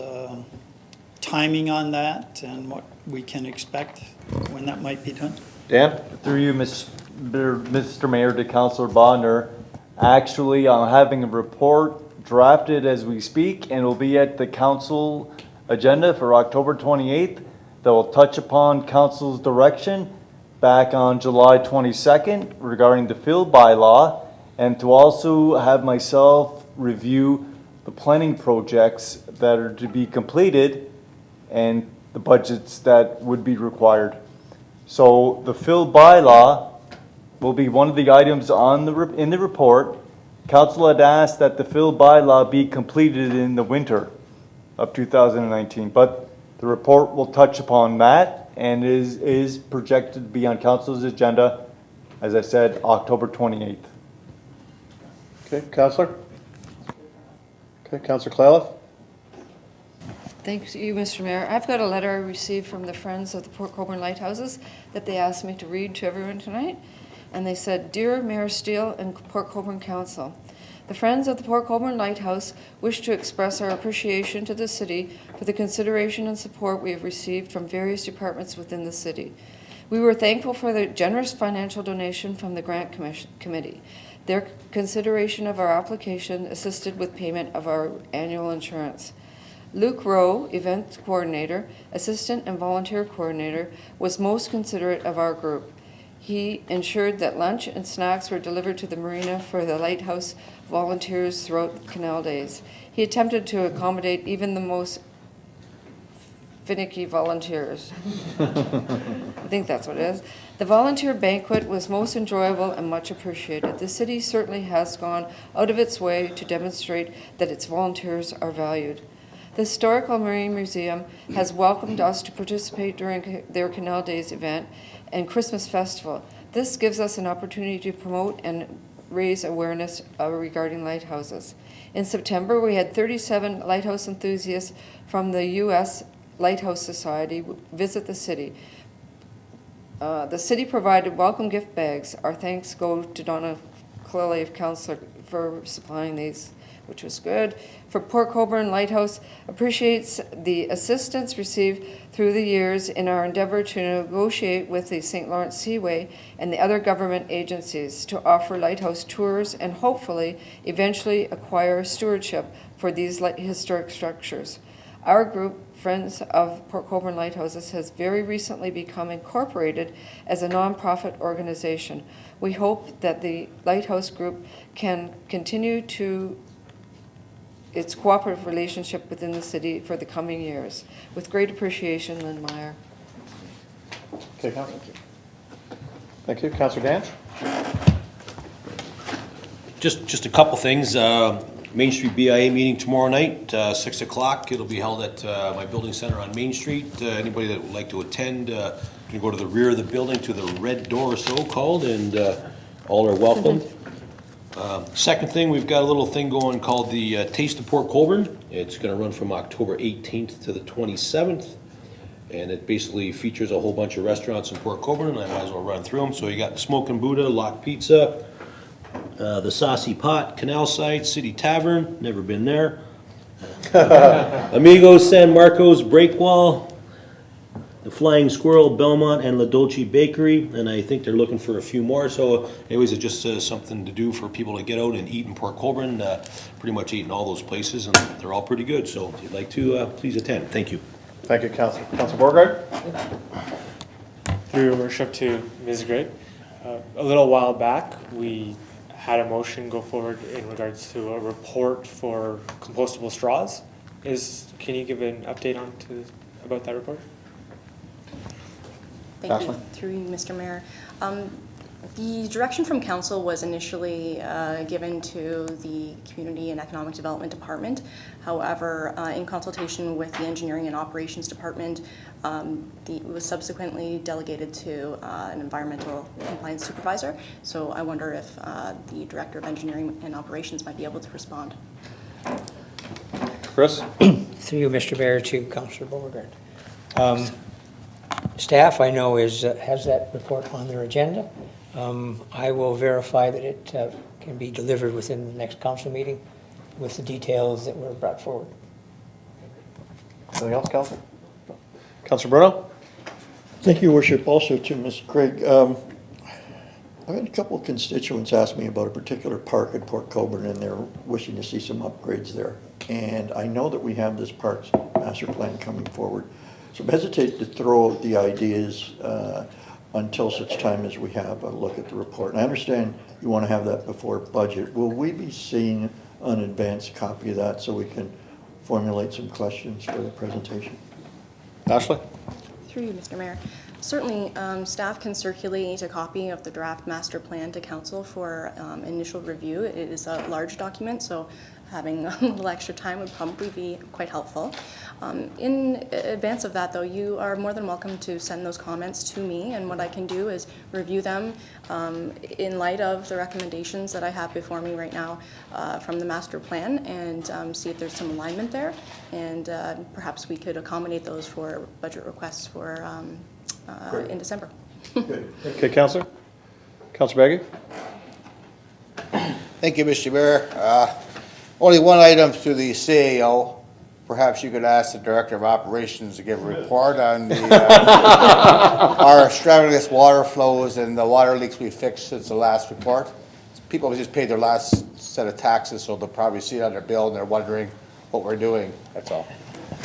timing on that and what we can expect when that might be done. Dan? Through you, Mr. Mayor, to Councilor Bodnar. Actually, I'm having a report drafted as we speak, and will be at the council agenda for October 28th that will touch upon council's direction back on July 22nd regarding the fill bylaw, and to also have myself review the planning projects that are to be completed and the budgets that would be required. So the fill bylaw will be one of the items on in the report. Council had asked that the fill bylaw be completed in the winter of 2019, but the report will touch upon that and is projected to be on council's agenda, as I said, October 28th. Okay, Councillor? Okay, Councillor Cleliff? Thank you, Mr. Mayor. I've got a letter I received from the Friends of the Port Colborne Lighthouses that they asked me to read to everyone tonight. And they said, "Dear Mayor Steele and Port Colborne Council, the Friends of the Port Colborne Lighthouse wish to express our appreciation to the city for the consideration and support we have received from various departments within the city. We were thankful for the generous financial donation from the Grant Committee. Their consideration of our application assisted with payment of our annual insurance. Luke Rowe, event coordinator, assistant and volunteer coordinator, was most considerate of our group. He ensured that lunch and snacks were delivered to the marina for the lighthouse volunteers throughout the canal days. He attempted to accommodate even the most finicky volunteers." I think that's what it is. "The volunteer banquet was most enjoyable and much appreciated. The city certainly has gone out of its way to demonstrate that its volunteers are valued. The Historical Marine Museum has welcomed us to participate during their Canal Days event and Christmas Festival. This gives us an opportunity to promote and raise awareness regarding lighthouses. In September, we had 37 lighthouse enthusiasts from the U.S. Lighthouse Society visit the city. The city provided welcome gift bags. Our thanks go to Donna Cleliff, Councillor, for supplying these, which was good. For Port Colborne Lighthouse appreciates the assistance received through the years in our endeavor to negotiate with the St. Lawrence Seaway and the other government agencies to offer lighthouse tours and hopefully eventually acquire stewardship for these historic structures. Our group, Friends of Port Colborne Lighthouses, has very recently become incorporated as a nonprofit organization. We hope that the Lighthouse Group can continue to its cooperative relationship within the city for the coming years. With great appreciation, Lynn Meyer." Okay, Councillor. Thank you. Councillor Danch? Just a couple things. Main Street BIA meeting tomorrow night, 6 o'clock. It'll be held at my building center on Main Street. Anybody that would like to attend can go to the rear of the building to the red door, so-called, and all are welcome. Second thing, we've got a little thing going called the Taste of Port Colborne. It's going to run from October 18th to the 27th, and it basically features a whole bunch of restaurants in Port Colborne, and I might as well run through them. So you got the Smokin' Buddha, Lock Pizza, the Saucy Pot, Canal Site, City Tavern, never been there. Amigos, San Marcos, Breakwall, the Flying Squirrel, Belmont, and La Dolce Bakery, and I think they're looking for a few more. So anyways, it's just something to do for people to get out and eat in Port Colborne. Pretty much eat in all those places, and they're all pretty good. So if you'd like to, please attend. Thank you. Thank you, Councillor. Councillor Borgard? Through your worship to Ms. Gregg, a little while back, we had a motion go forward in regards to a report for compostable straws. Can you give an update about that report? Thank you. Through you, Mr. Mayor. The direction from council was initially given to the Community and Economic Development Department. However, in consultation with the Engineering and Operations Department, it was subsequently delegated to an Environmental Compliance Supervisor. So I wonder if the Director of Engineering and Operations might be able to respond. Chris? Through you, Mr. Mayor, to Councillor Beauregard. Staff, I know, has that report on their agenda. I will verify that it can be delivered within the next council meeting with the details that were brought forward. Anything else, Councilor? Councilor Bruno? Thank you, Worship. Also to Ms. Craig, I've had a couple of constituents ask me about a particular park at Port Colborne, and they're wishing to see some upgrades there. And I know that we have this parks master plan coming forward. So I hesitate to throw out the ideas until such time as we have a look at the report. And I understand you want to have that before budget. Will we be seeing an advanced copy of that so we can formulate some questions for the presentation? Ashley? Through you, Mr. Mayor. Certainly, staff can circulate a copy of the draft master plan to council for initial review. It is a large document, so having a little extra time would probably be quite helpful. In advance of that, though, you are more than welcome to send those comments to me, and what I can do is review them in light of the recommendations that I have before me right now from the master plan, and see if there's some alignment there, and perhaps we could accommodate those for budget requests for in December. Okay, Councilor? Councilor Beggy? Thank you, Mr. Mayor. Only one item to the CAO. Perhaps you could ask the Director of Operations to give a report on the, our extravagant water flows and the water leaks we fixed since the last report. People have just paid their last set of taxes, so they'll probably see it on their bill and they're wondering what we're doing. That's all.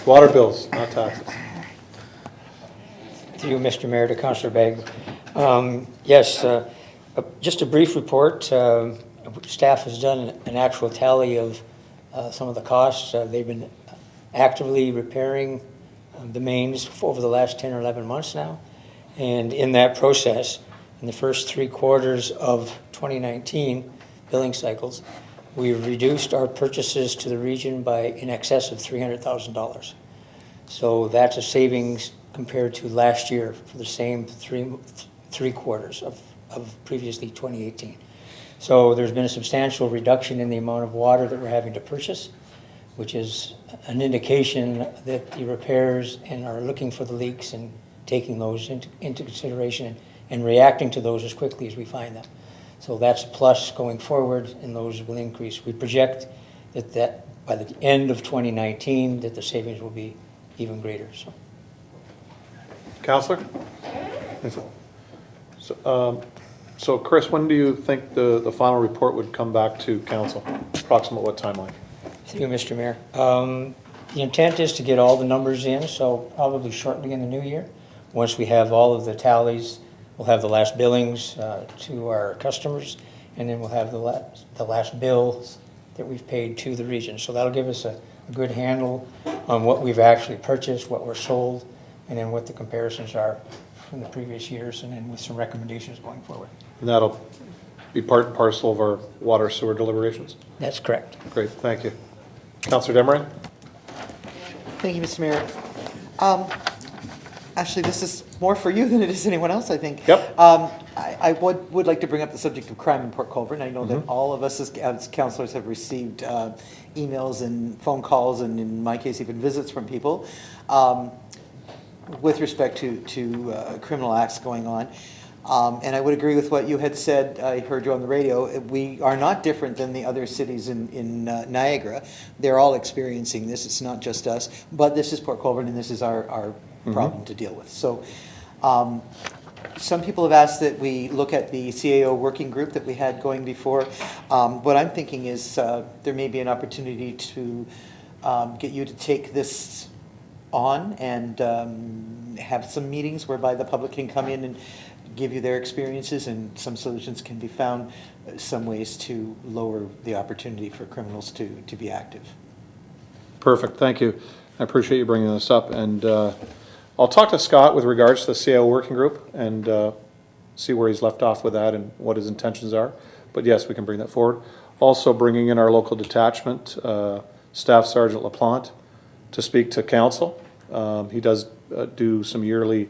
Water bills, not taxes. Through you, Mr. Mayor, to Councillor Begg. Yes, just a brief report. Staff has done an actual tally of some of the costs. They've been actively repairing the mains over the last 10 or 11 months now. And in that process, in the first 3 quarters of 2019 billing cycles, we've reduced our purchases to the region by in excess of $300,000. So that's a savings compared to last year for the same three quarters of previously 2018. So there's been a substantial reduction in the amount of water that we're having to purchase, which is an indication that the repairs and are looking for the leaks and taking those into consideration and reacting to those as quickly as we find them. So that's a plus going forward, and those will increase. We project that by the end of 2019 that the savings will be even greater. Councilor? So Chris, when do you think the final report would come back to council? Approximate what timeline? Thank you, Mr. Mayor. The intent is to get all the numbers in, so probably shortly in the new year. Once we have all of the tallies, we'll have the last billings to our customers, and then we'll have the last bills that we've paid to the region. So that'll give us a good handle on what we've actually purchased, what we're sold, and then what the comparisons are from the previous years, and then with some recommendations going forward. And that'll be part and parcel of our water sewer deliberations? That's correct. Great, thank you. Councilor Desmarais? Thank you, Mr. Mayor. Actually, this is more for you than it is anyone else, I think. Yep. I would like to bring up the subject of crime in Port Colborne. I know that all of us as councillors have received emails and phone calls, and in my case, even visits from people with respect to criminal acts going on. And I would agree with what you had said. I heard you on the radio. We are not different than the other cities in Niagara. They're all experiencing this. It's not just us. But this is Port Colborne, and this is our problem to deal with. So some people have asked that we look at the CAO working group that we had going before. What I'm thinking is there may be an opportunity to get you to take this on and have some meetings whereby the public can come in and give you their experiences, and some solutions can be found, some ways to lower the opportunity for criminals to be active. Perfect, thank you. I appreciate you bringing this up, and I'll talk to Scott with regards to the CAO working group and see where he's left off with that and what his intentions are. But yes, we can bring that forward. Also bringing in our local detachment, Staff Sergeant LaPlante, to speak to council. He does do some yearly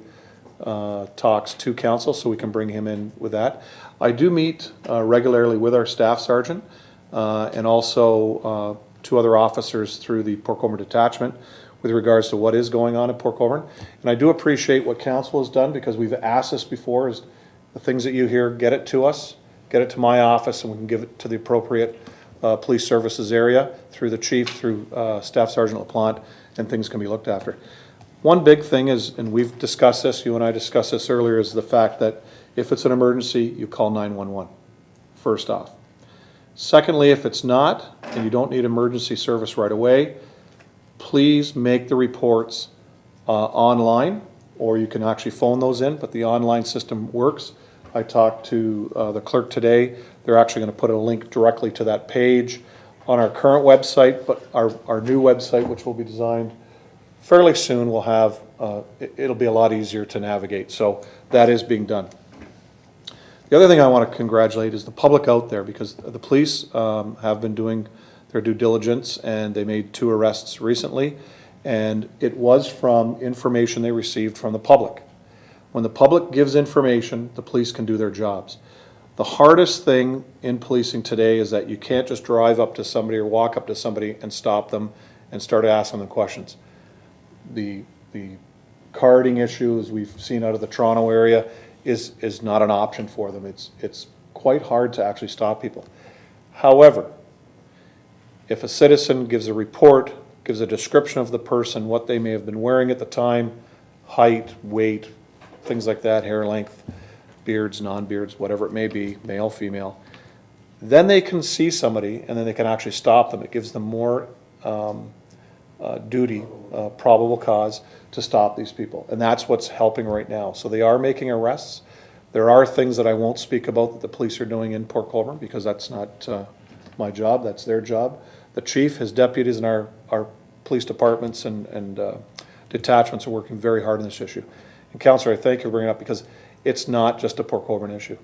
talks to council, so we can bring him in with that. I do meet regularly with our staff sergeant and also 2 other officers through the Port Colborne detachment. with regards to what is going on in Port Colborne. And I do appreciate what council has done, because we've asked this before, is the things that you hear, get it to us, get it to my office, and we can give it to the appropriate police services area through the chief, through Staff Sergeant LaPlante, and things can be looked after. One big thing is, and we've discussed this, you and I discussed this earlier, is the fact that if it's an emergency, you call 911, first off. Secondly, if it's not, and you don't need emergency service right away, please make the reports online, or you can actually phone those in, but the online system works. I talked to the clerk today. They're actually going to put a link directly to that page on our current website, but our new website, which will be designed fairly soon, will have, it'll be a lot easier to navigate. So that is being done. The other thing I want to congratulate is the public out there, because the police have been doing their due diligence, and they made 2 arrests recently, and it was from information they received from the public. When the public gives information, the police can do their jobs. The hardest thing in policing today is that you can't just drive up to somebody or walk up to somebody and stop them and start asking them questions. The carding issue, as we've seen out of the Toronto area, is not an option for them. It's quite hard to actually stop people. However, if a citizen gives a report, gives a description of the person, what they may have been wearing at the time, height, weight, things like that, hair length, beards, non-beards, whatever it may be, male, female, then they can see somebody, and then they can actually stop them. It gives them more probable cause to stop these people. And that's what's helping right now. So they are making arrests. There are things that I won't speak about that the police are doing in Port Colborne, because that's not my job, that's their job. The chief, his deputies, and our police departments and detachments are working very hard on this issue. And Councillor, I thank you for bringing it up, because it's not just a Port Colborne issue.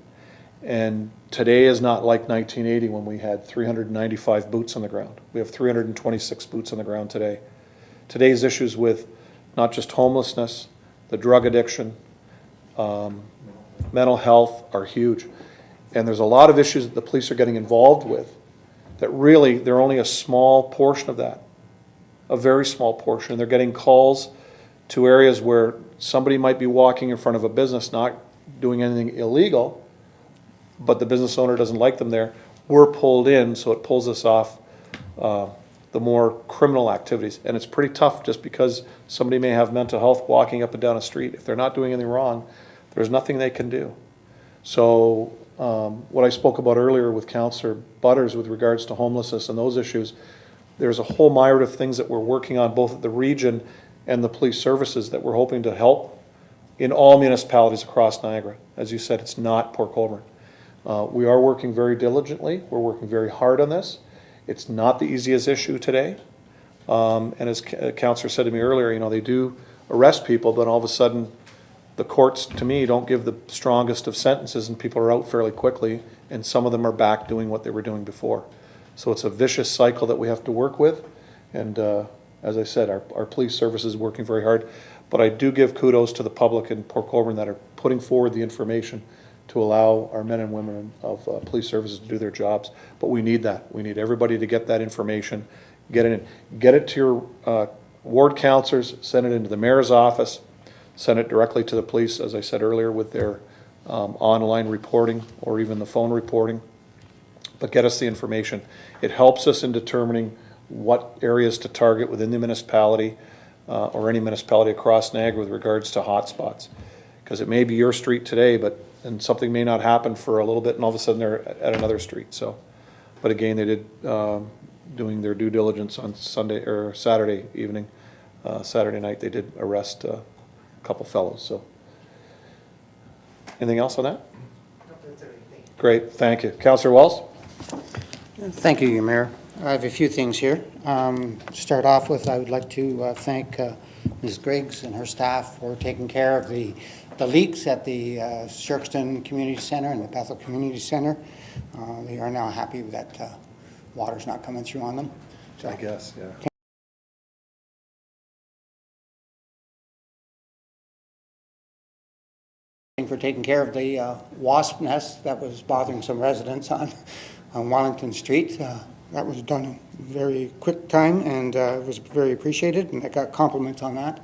And today is not like 1980 when we had 395 boots on the ground. We have 326 boots on the ground today. Today's issues with not just homelessness, the drug addiction, mental health are huge. And there's a lot of issues that the police are getting involved with that really, they're only a small portion of that, a very small portion. And they're getting calls to areas where somebody might be walking in front of a business, not doing anything illegal, but the business owner doesn't like them there. We're pulled in, so it pulls us off the more criminal activities. And it's pretty tough, just because somebody may have mental health walking up and down a street. If they're not doing anything wrong, there's nothing they can do. So what I spoke about earlier with Councillor Butters with regards to homelessness and those issues, there's a whole myriad of things that we're working on, both at the region and the police services, that we're hoping to help in all municipalities across Niagara. As you said, it's not Port Colborne. We are working very diligently. We're working very hard on this. It's not the easiest issue today. And as Councillor said to me earlier, you know, they do arrest people, but all of a sudden the courts, to me, don't give the strongest of sentences, and people are out fairly quickly, and some of them are back doing what they were doing before. So it's a vicious cycle that we have to work with. And as I said, our police service is working very hard. But I do give kudos to the public in Port Colborne that are putting forward the information to allow our men and women of police services to do their jobs. But we need that. We need everybody to get that information, get it in. Get it to your ward councillors, send it into the mayor's office, send it directly to the police, as I said earlier, with their online reporting or even the phone reporting. But get us the information. It helps us in determining what areas to target within the municipality or any municipality across Niagara with regards to hotspots. Because it may be your street today, and something may not happen for a little bit, and all of a sudden they're at another street. So, but again, they did doing their due diligence on Sunday or Saturday evening, Saturday night. They did arrest a couple fellows. So, anything else on that? Great, thank you, Councillor Wells. Thank you, Mayor. I have a few things here. To start off with, I would like to thank Ms. Griggs and her staff for taking care of the leaks at the Shirkston Community Center and the Bethel Community Center. They are now happy that water's not coming through on them. So, I guess, yeah. For taking care of the wasp nest that was bothering some residents on Wellington Street. That was done in a very quick time, and it was very appreciated, and I got compliments on that.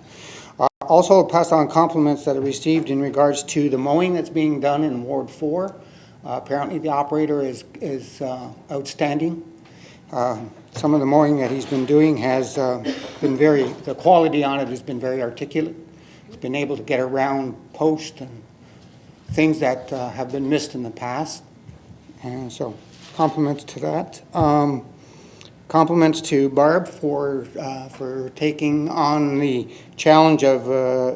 Also passed on compliments that I received in regards to the mowing that's being done in Ward 4. Apparently the operator is outstanding. Some of the mowing that he's been doing has been the quality on it has been very articulate. He's been able to get around posts and things that have been missed in the past. And so compliments to that. Compliments to Barb for taking on the challenge of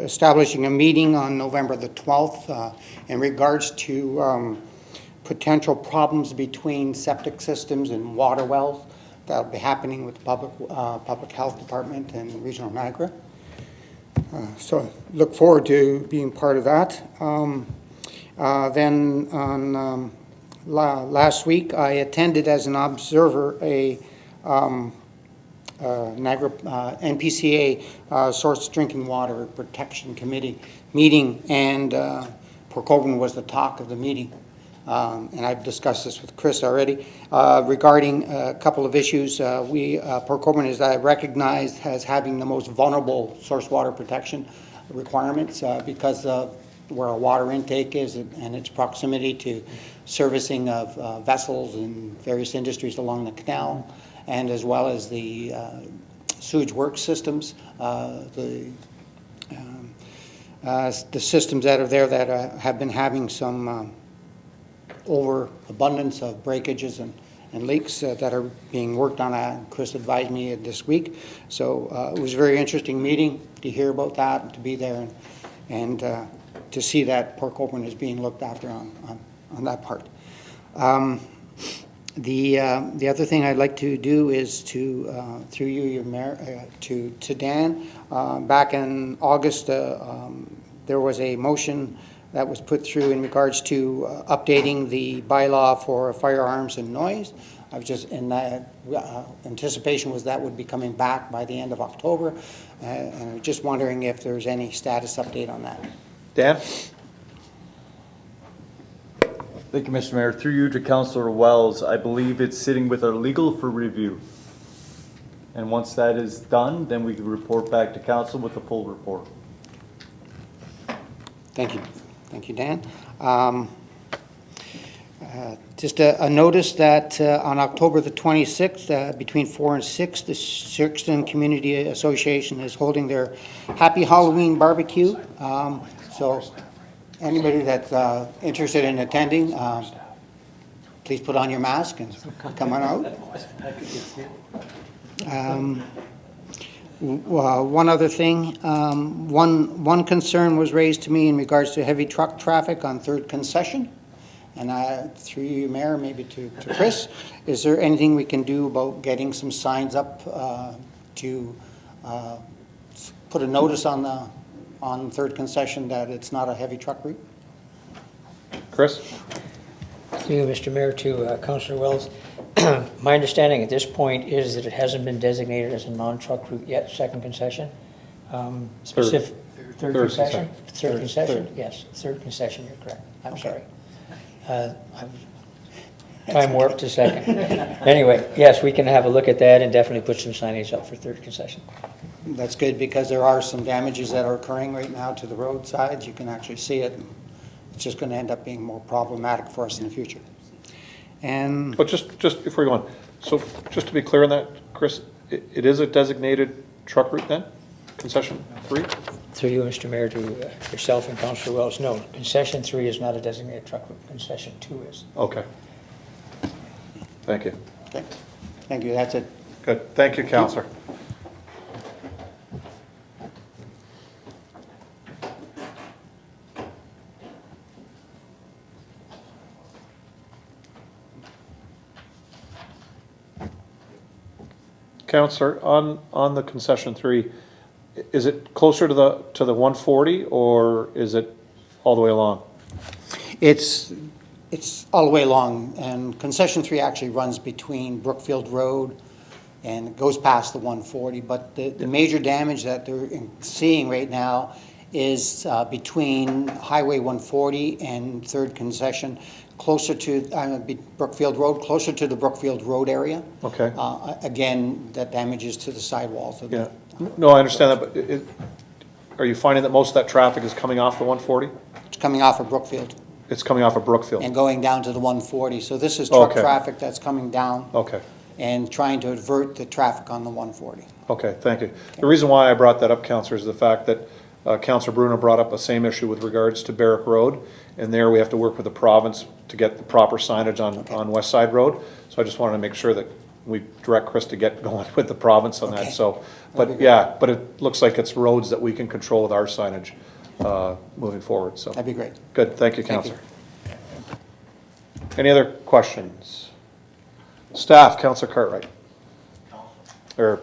establishing a meeting on November the 12th in regards to potential problems between septic systems and water wells. That'll be happening with the Public Health Department and Regional Niagara. So look forward to being part of that. Then on last week, I attended as an observer a Niagara NPCA Source Drinking Water Protection Committee meeting, and Port Colborne was the talk of the meeting. And I've discussed this with Chris already, regarding a couple of issues. Port Colborne is recognized as having the most vulnerable source water protection requirements because of where our water intake is and its proximity to servicing of vessels and various industries along the canal, and as well as the sewage works systems, the systems that are there that have been having some overabundance of breakages and leaks that are being worked on. Chris advised me this week. So it was a very interesting meeting to hear about that and to be there and to see that Port Colborne is being looked after on that part. The other thing I'd like to do is to, through you, your mayor, to Dan. Back in August, there was a motion that was put through in regards to updating the bylaw for firearms and noise. I was just in that anticipation was that would be coming back by the end of October, and I was just wondering if there's any status update on that. Dan? Thank you, Mr. Mayor. Through you to Councillor Wells, I believe it's sitting with our legal for review. And once that is done, then we can report back to council with the full report. Thank you. Thank you, Dan. Just a notice that on October the 26th, between 4 and 6, the Sherkston Community Association is holding their Happy Halloween barbecue. So anybody that's interested in attending, please put on your mask and come on out. One other thing, one concern was raised to me in regards to heavy truck traffic on 3rd Concession. And through you, Mayor, maybe to Chris, is there anything we can do about getting some signs up to put a notice on 3rd Concession that it's not a heavy truck route? Chris? Through you, Mr. Mayor, to Councillor Wells. My understanding at this point is that it hasn't been designated as a non-truck route yet, 2nd concession. Third concession? Third concession, yes, 3rd concession, you're correct. I'm sorry. Time warped to 2nd. Anyway, yes, we can have a look at that and definitely put some signage up for 3rd concession. That's good, because there are some damages that are occurring right now to the roadsides. You can actually see it. It's just going to end up being more problematic for us in the future. And But just before you go on, so just to be clear on that, Chris, it is a designated truck route then? Concession 3? Through you, Mr. Mayor, to yourself and Councillor Wells, no, concession 3 is not a designated truck route, concession 2 is. Okay. Thank you. okay, thank you. That's it. Good. Thank you, Councillor. Councillor, on the concession 3, is it closer to the 140 or is it all the way along? It's all the way along, and concession 3 actually runs between Brookfield Road and it goes past the 140, but the major damage that they're seeing right now is between Highway 140 and 3rd Concession, closer to Brookfield Road, closer to the Brookfield Road area. Okay. Again, that damages to the sidewalls. of the- Yeah. No, I understand that, but are you finding that most of that traffic is coming off the 140? It's coming off of Brookfield It's coming off of Brookfield? and going down to the 140. So this is truck Okay. traffic that's coming down Okay. and trying to avert the traffic on the 140. Okay, thank you. The reason why I brought that up, Counselor, is the fact that Counselor Bruno brought up the same issue with regards to Barrack Road, and there we have to work with the province to get the proper signage on West Side Road. So I just wanted to make sure that we direct Chris to get going with the province on that, Okay. so. But yeah, but it looks like it's roads that we can control with our signage moving forward, so. That'd be great. Good, thank you, Thank you. Counselor. Any other questions? Staff, Counselor Cartwright. Or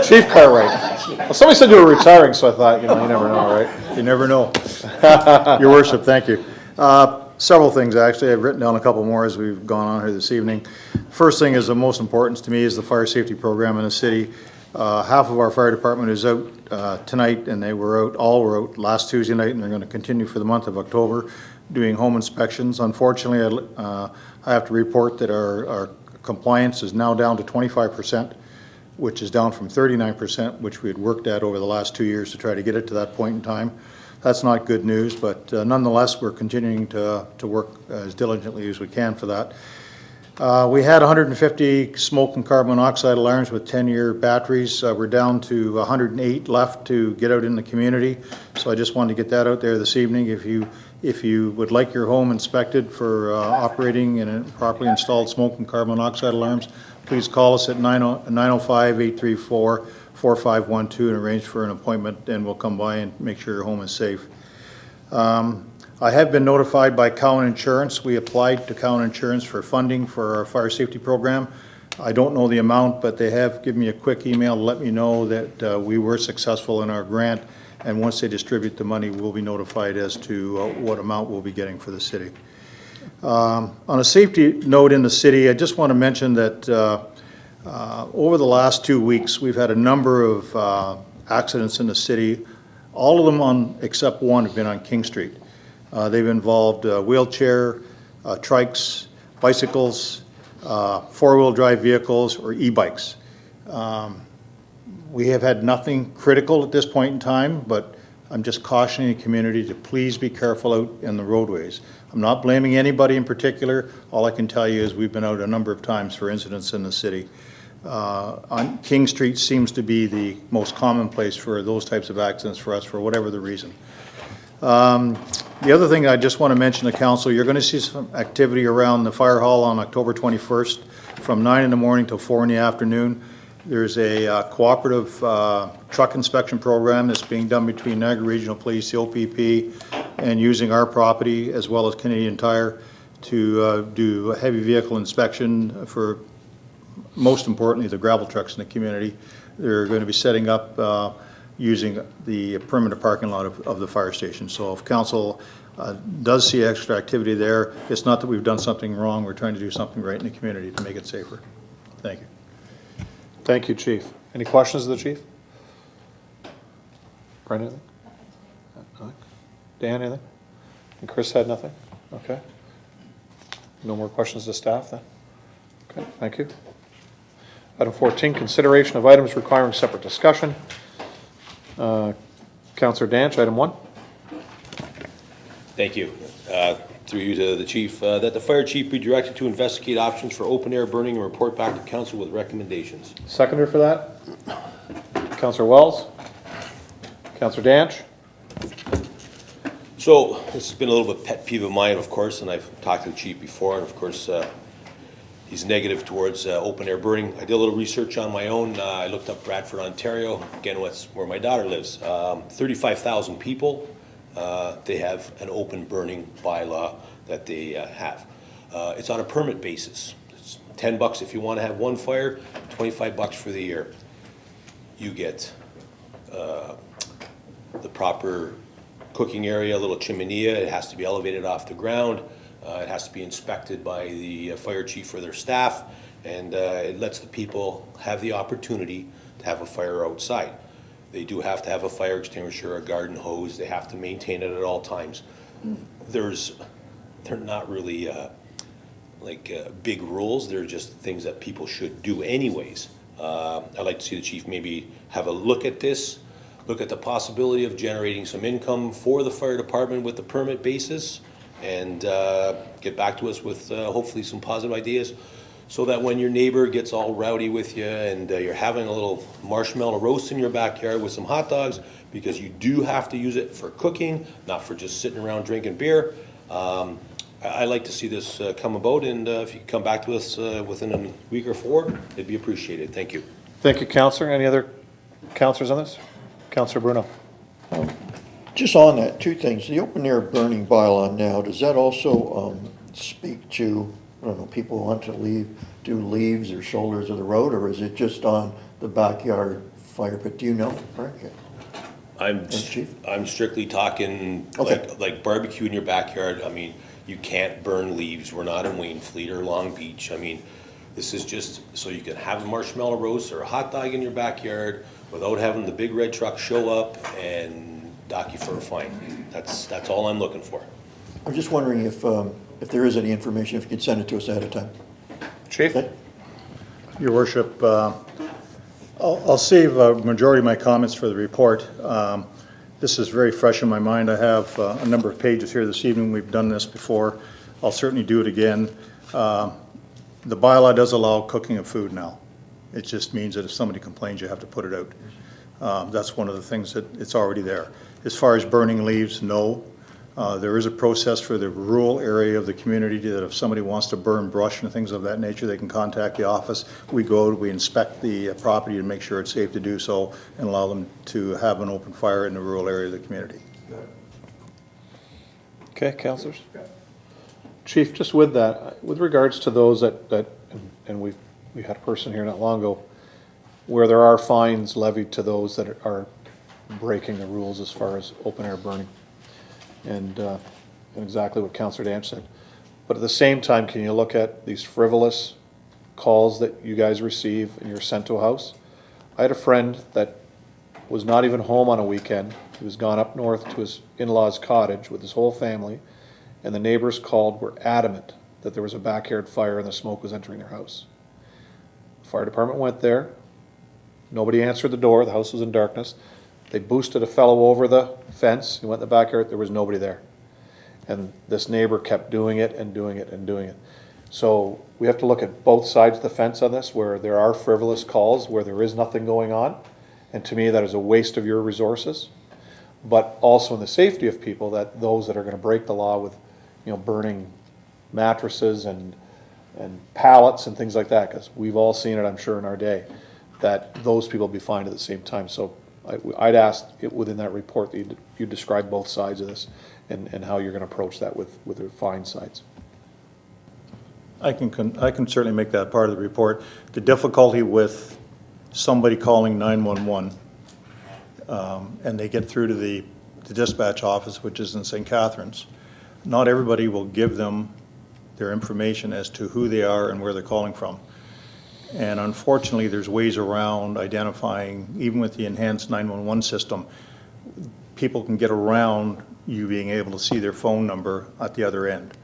Chief Cartwright. Well, somebody said you were retiring, so I thought, you never know, right? You never know. Your worship, thank you. Several things, actually. I've written down a couple more as we've gone on here this evening. First thing is the most important to me is the fire safety program in the city. Half of our fire department is out tonight, and all were out last Tuesday night, and they're going to continue for the month of October doing home inspections. Unfortunately, I have to report that our compliance is now down to 25%, which is down from 39%, which we had worked at over the last 2 years to try to get it to that point in time. That's not good news, but nonetheless, we're continuing to work as diligently as we can for that. We had 150 smoke and carbon monoxide alarms with 10-year batteries. We're down to 108 left to get out in the community. So I just wanted to get that out there this evening. If you would like your home inspected for operating in properly installed smoke and carbon monoxide alarms, please call us at 905-834-4512 and arrange for an appointment, and we'll come by and make sure your home is safe. I have been notified by Cowan Insurance. We applied to Cowan Insurance for funding for our fire safety program. I don't know the amount, but they have given me a quick email to let me know that we were successful in our grant, and once they distribute the money, we'll be notified as to what amount we'll be getting for the city. On a safety note in the city, I just want to mention that over the last 2 weeks, we've had a number of accidents in the city. All of them except one have been on King Street. They've involved wheelchair, trikes, bicycles, four-wheel drive vehicles, or e-bikes. We have had nothing critical at this point in time, but I'm just cautioning the community to please be careful out in the roadways. I'm not blaming anybody in particular. All I can tell you is we've been out a number of times for incidents in the city. On King Street seems to be the most common place for those types of accidents for us, for whatever the reason. The other thing I just want to mention to council, you're going to see some activity around the fire hall on October 21st from 9 in the morning till 4 in the afternoon. There's a cooperative truck inspection program that's being done between Niagara Regional Police, the OPP, and using our property as well as Canadian Tire to do a heavy vehicle inspection for, most importantly, the gravel trucks in the community. They're going to be setting up using the permanent parking lot of the fire station. So if council does see extra activity there, it's not that we've done something wrong. We're trying to do something right in the community to make it safer. Thank you. Thank you, Chief. Any questions of the Chief? Brenda, anything? Nothing? Dan, anything? And Chris had nothing? Okay. No more questions to staff then? Okay, thank you. Item 14, consideration of items requiring separate discussion. Councillor Danch, item 1. Thank you. Through you to the chief, that the fire chief be directed to investigate options for open air burning and report back to council with recommendations. Seconder for that? Councillor Wells? Councillor Danch? So this has been a little bit pet peeve of mine, of course, and I've talked to the chief before, and of course he's negative towards open air burning. I did a little research on my own. I looked up Bradford, Ontario, again, where my daughter lives. 35,000 people. They have an open burning bylaw that they have. It's on a permit basis. It's $10 if you want to have one fire, $25 for the year. You get the proper cooking area, a little chiminea. It has to be elevated off the ground. It has to be inspected by the fire chief or their staff, and it lets the people have the opportunity to have a fire outside. They do have to have a fire extinguisher, a garden hose. They have to maintain it at all times. There's they're not really big rules. They're just things that people should do anyways. I'd like to see the chief maybe have a look at this, look at the possibility of generating some income for the fire department with the permit basis, and get back to us with hopefully some positive ideas, so that when your neighbor gets all rowdy with you and you're having a little marshmallow roast in your backyard with some hot dogs, because you do have to use it for cooking, not for just sitting around drinking beer. I like to see this come about, and if you come back to us within a week or 4, it'd be appreciated. Thank you. Thank you, Councillor. Any other councillors on this? Councillor Bruno. Just on that, two things. The open air burning bylaw now, does that also speak to, I don't know, people who want to do leaves or shoulders of the road, or is it just on the backyard fire pit? Do you know, Frank? I'm strictly talking like barbecue in your backyard. I mean, you can't burn leaves. We're not in Waynfleet or Long Beach. I mean, this is just so you can have a marshmallow roast or a hot dog in your backyard without having the big red truck show up and dock you for a fine. That's all I'm looking for. I'm just wondering if there is any information, if you could send it to us ahead of time. Chief? Okay. Your worship, I'll save a majority of my comments for the report. This is very fresh in my mind. I have a number of pages here this evening. We've done this before. I'll certainly do it again. The bylaw does allow cooking of food now. It just means that if somebody complains, you have to put it out. That's one of the things that it's already there. As far as burning leaves, no. There is a process for the rural area of the community that if somebody wants to burn brush and things of that nature, they can contact the office. We go, we inspect the property and make sure it's safe to do so and allow them to have an open fire in the rural area of the community. Okay, councillors? Chief, just with that, with regards to those that and we had a person here not long ago, where there are fines levied to those that are breaking the rules as far as open air burning. And exactly what Councillor Dan said. But at the same time, can you look at these frivolous calls that you guys receive and you're sent to a house? I had a friend that was not even home on a weekend. He was gone up north to his in-laws' cottage with his whole family, and the neighbors called, were adamant that there was a backyard fire and the smoke was entering their house. The fire department went there. Nobody answered the door. The house was in darkness. They boosted a fellow over the fence. He went in the backyard. There was nobody there. And this neighbor kept doing it and doing it and doing it. So we have to look at both sides of the fence on this, where there are frivolous calls, where there is nothing going on. And to me, that is a waste of your resources. But also in the safety of people, that those that are going to break the law with, burning mattresses and pallets and things like that, because we've all seen it, I'm sure, in our day, that those people be fined at the same time. So I'd ask it within that report that you describe both sides of this and how you're going to approach that with the fine sides. I can certainly make that part of the report. The difficulty with somebody calling 911 and they get through to the dispatch office, which is in St. Catharines, not everybody will give them their information as to who they are and where they're calling from. And unfortunately, there's ways around identifying, even with the enhanced 911 system, people can get around you being able to see their phone number at the other end.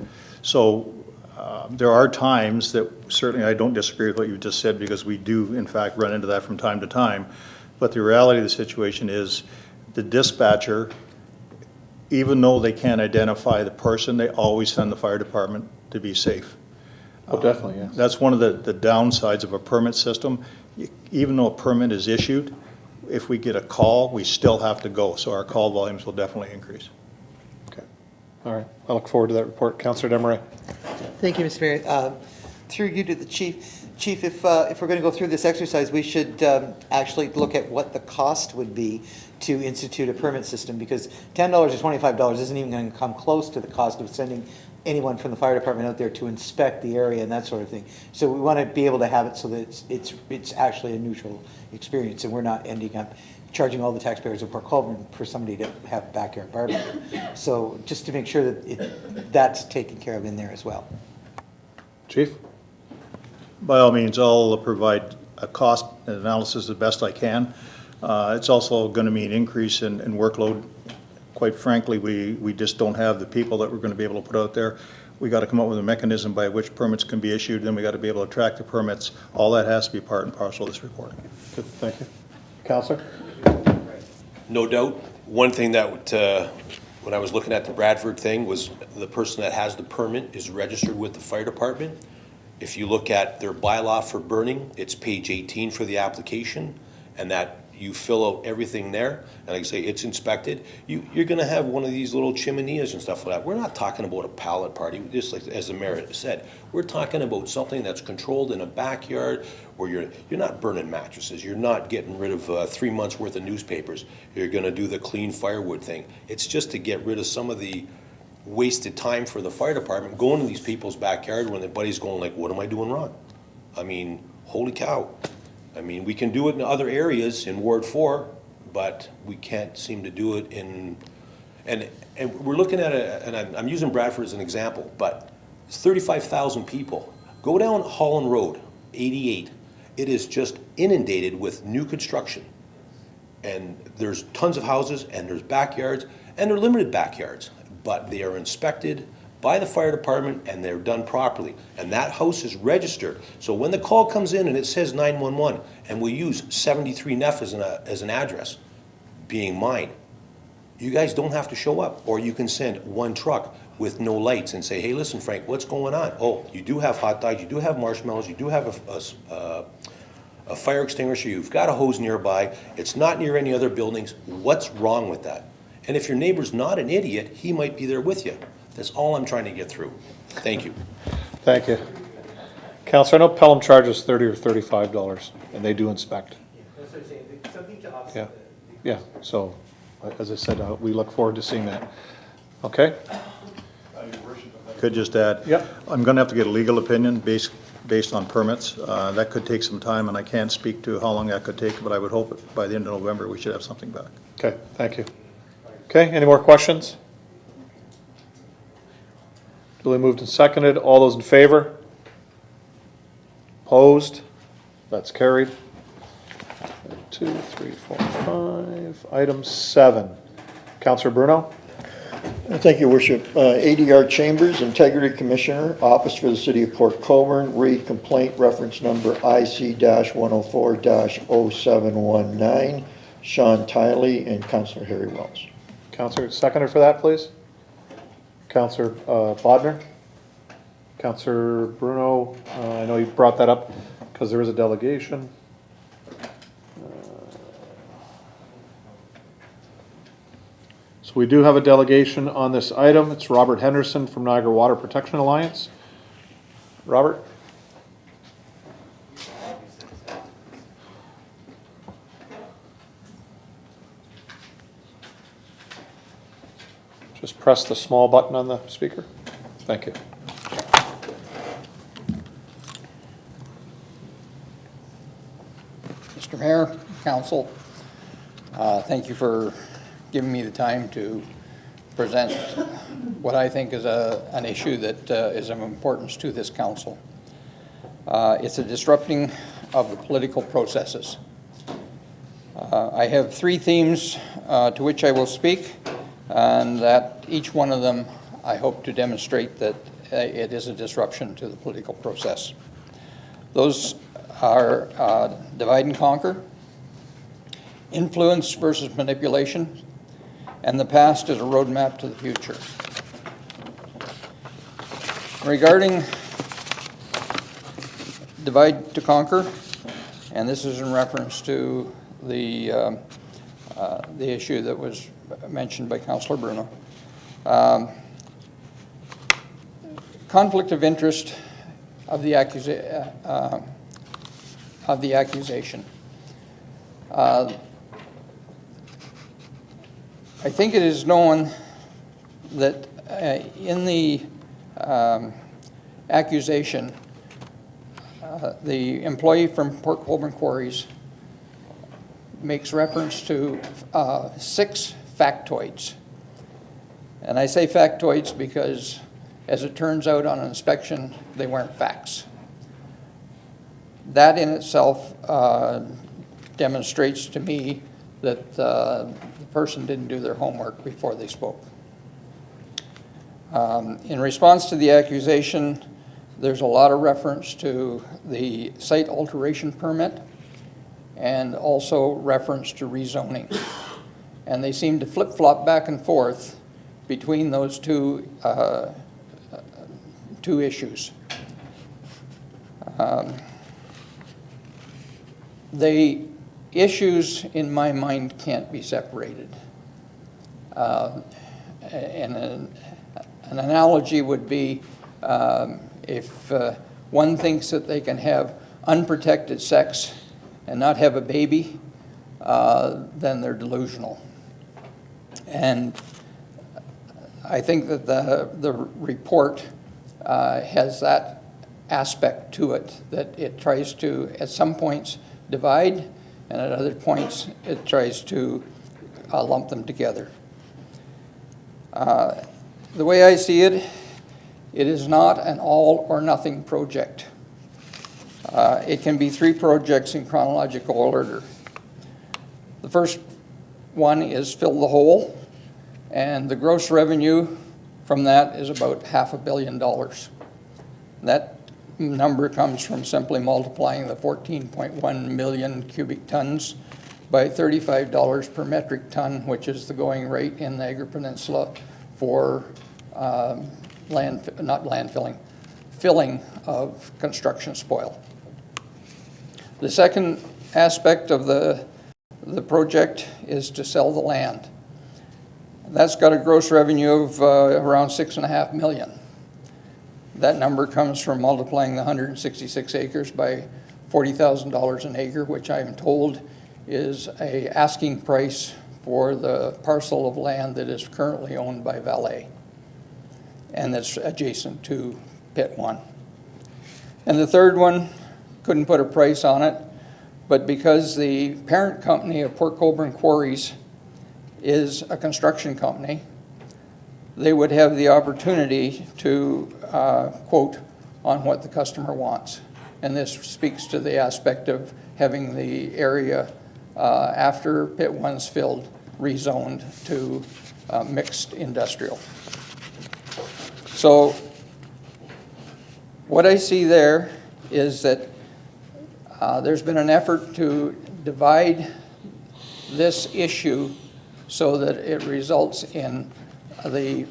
So there are times that certainly I don't disagree with what you just said, because we do in fact run into that from time to time. But the reality of the situation is the dispatcher, even though they can't identify the person, they always send the fire department to be safe. Oh, definitely, yes. That's one of the downsides of a permit system. Even though a permit is issued, if we get a call, we still have to go. So our call volumes will definitely increase. Okay. All right. I look forward to that report. Councillor Desmarais. Thank you, Mr. Mayor. Through you to the chief. Chief, if we're going to go through this exercise, we should actually look at what the cost would be to institute a permit system, because $10 or $25 isn't even going to come close to the cost of sending anyone from the fire department out there to inspect the area and that sort of thing. So we want to be able to have it so that it's actually a neutral experience, and we're not ending up charging all the taxpayers of Port Colborne for somebody to have backyard barbecue. So just to make sure that that's taken care of in there as well. Chief? By all means, I'll provide a cost analysis the best I can. It's also going to mean increase in workload. Quite frankly, we just don't have the people that we're going to be able to put out there. We got to come up with a mechanism by which permits can be issued, then we got to be able to track the permits. All that has to be part and parcel of this report. Good, thank you. Counselor? No doubt. One thing that, when I was looking at the Bradford thing, was the person that has the permit is registered with the fire department. If you look at their bylaw for burning, it's page 18 for the application, and that you fill out everything there, and like I say, it's inspected. You're gonna have one of these little chimeneas and stuff like that. We're not talking about a pallet party, just like as the mayor said. We're talking about something that's controlled in a backyard where you're not burning mattresses. You're not getting rid of 3 months worth of newspapers. You're gonna do the clean firewood thing. It's just to get rid of some of the wasted time for the fire department going to these people's backyard when their buddy's going like, what am I doing wrong? I mean, holy cow. I mean, we can do it in other areas in Ward 4, but we can't seem to do it in, and we're looking at and I'm using Bradford as an example, but it's 35,000 people. Go down Holland Road, 88. It is just inundated with new construction. And there's tons of houses, and there's backyards, and they're limited backyards, but they are inspected by the fire department, and they're done properly. And that house is registered. So when the call comes in and it says 911, and we use 73 Neff as an address, being mine, you guys don't have to show up. Or you can send one truck with no lights and say, hey, listen, Frank, what's going on? Oh, you do have hot dogs, you do have marshmallows, you do have a fire extinguisher, you've got a hose nearby, it's not near any other buildings. What's wrong with that? And if your neighbor's not an idiot, he might be there with you. That's all I'm trying to get through. Thank you. Thank you. Counselor, I know Pelham charges $30 or $35, and they do inspect. Yeah, yeah, so, as I said, we look forward to seeing that. Okay? Could just add. Yep. I'm gonna have to get a legal opinion based on permits. That could take some time, and I can't speak to how long that could take, but I would hope by the end of November, we should have something back. Okay, thank you. Okay, any more questions? Duly moved and seconded. All those in favor? Opposed? That's carried. 2, 3, 4, 5. Item 7. Counselor Bruno? Thank you, Worship. ADR Chambers, Integrity Commissioner, Office for the City of Port Colborne, read complaint reference number IC-104-0719, Sean Tiley and Councillor Harry Wells. Counselor, seconder for that, please. Counselor Bodnar. Counselor Bruno, I know you brought that up because there is a delegation. So we do have a delegation on this item. It's Robert Henderson from Niagara Water Protection Alliance. Robert? Just press the small button on the speaker. Thank you. Mr. Mayor, Council, thank you for giving me the time to present what I think is an issue that is of importance to this council. It's a disrupting of the political processes. I have 3 themes to which I will speak, and that each one of them I hope to demonstrate that it is a disruption to the political process. Those are divide and conquer, influence versus manipulation, and the past is a roadmap to the future. Regarding divide to conquer, and this is in reference to the issue that was mentioned by Councillor Bruno. Conflict of interest of the accusation. I think it is known that in the accusation, the employee from Port Colborne Quarries makes reference to 6 factoids. And I say factoids because, as it turns out on inspection, they weren't facts. That in itself demonstrates to me that the person didn't do their homework before they spoke. In response to the accusation, there's a lot of reference to the site alteration permit and also reference to rezoning. And they seem to flip-flop back and forth between those two issues. The issues, in my mind, can't be separated. And an analogy would be if one thinks that they can have unprotected sex and not have a baby, then they're delusional. And I think that the report has that aspect to it, that it tries to, at some points, divide, and at other points, it tries to lump them together. The way I see it, it is not an all or nothing project. It can be 3 projects in chronological order. The first one is fill the hole, and the gross revenue from that is about $500 million. That number comes from simply multiplying the 14.1 million cubic tons by $35 per metric ton, which is the going rate in Niagara Peninsula for filling of construction spoil. The second aspect of the project is to sell the land. That's got a gross revenue of around $6.5 million. That number comes from multiplying the 166 acres by $40,000 an acre, which I am told is an asking price for the parcel of land that is currently owned by Valet and that's adjacent to Pit 1. And the third one, couldn't put a price on it, but because the parent company of Port Colborne Quarries is a construction company, they would have the opportunity to quote on what the customer wants. And this speaks to the aspect of having the area after Pit 1's filled rezoned to mixed industrial. So what I see there is that there's been an effort to divide this issue so that it results in the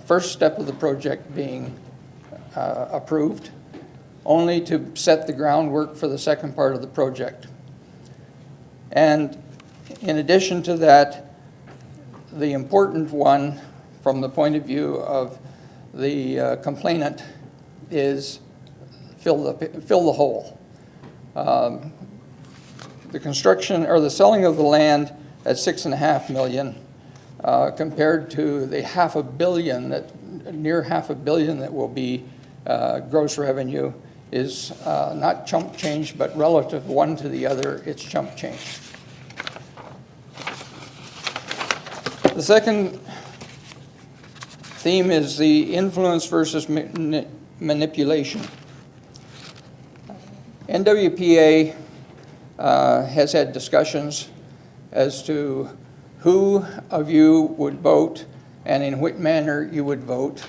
first step of the project being approved, only to set the groundwork for the second part of the project. And in addition to that, the important one from the point of view of the complainant is fill the hole. The construction or the selling of the land at $6.5 million compared to the $500 million near $500 million that will be gross revenue is not chump change, but relative one to the other, it's chump change. The second theme is the influence versus manipulation. NWPA has had discussions as to who of you would vote and in what manner you would vote,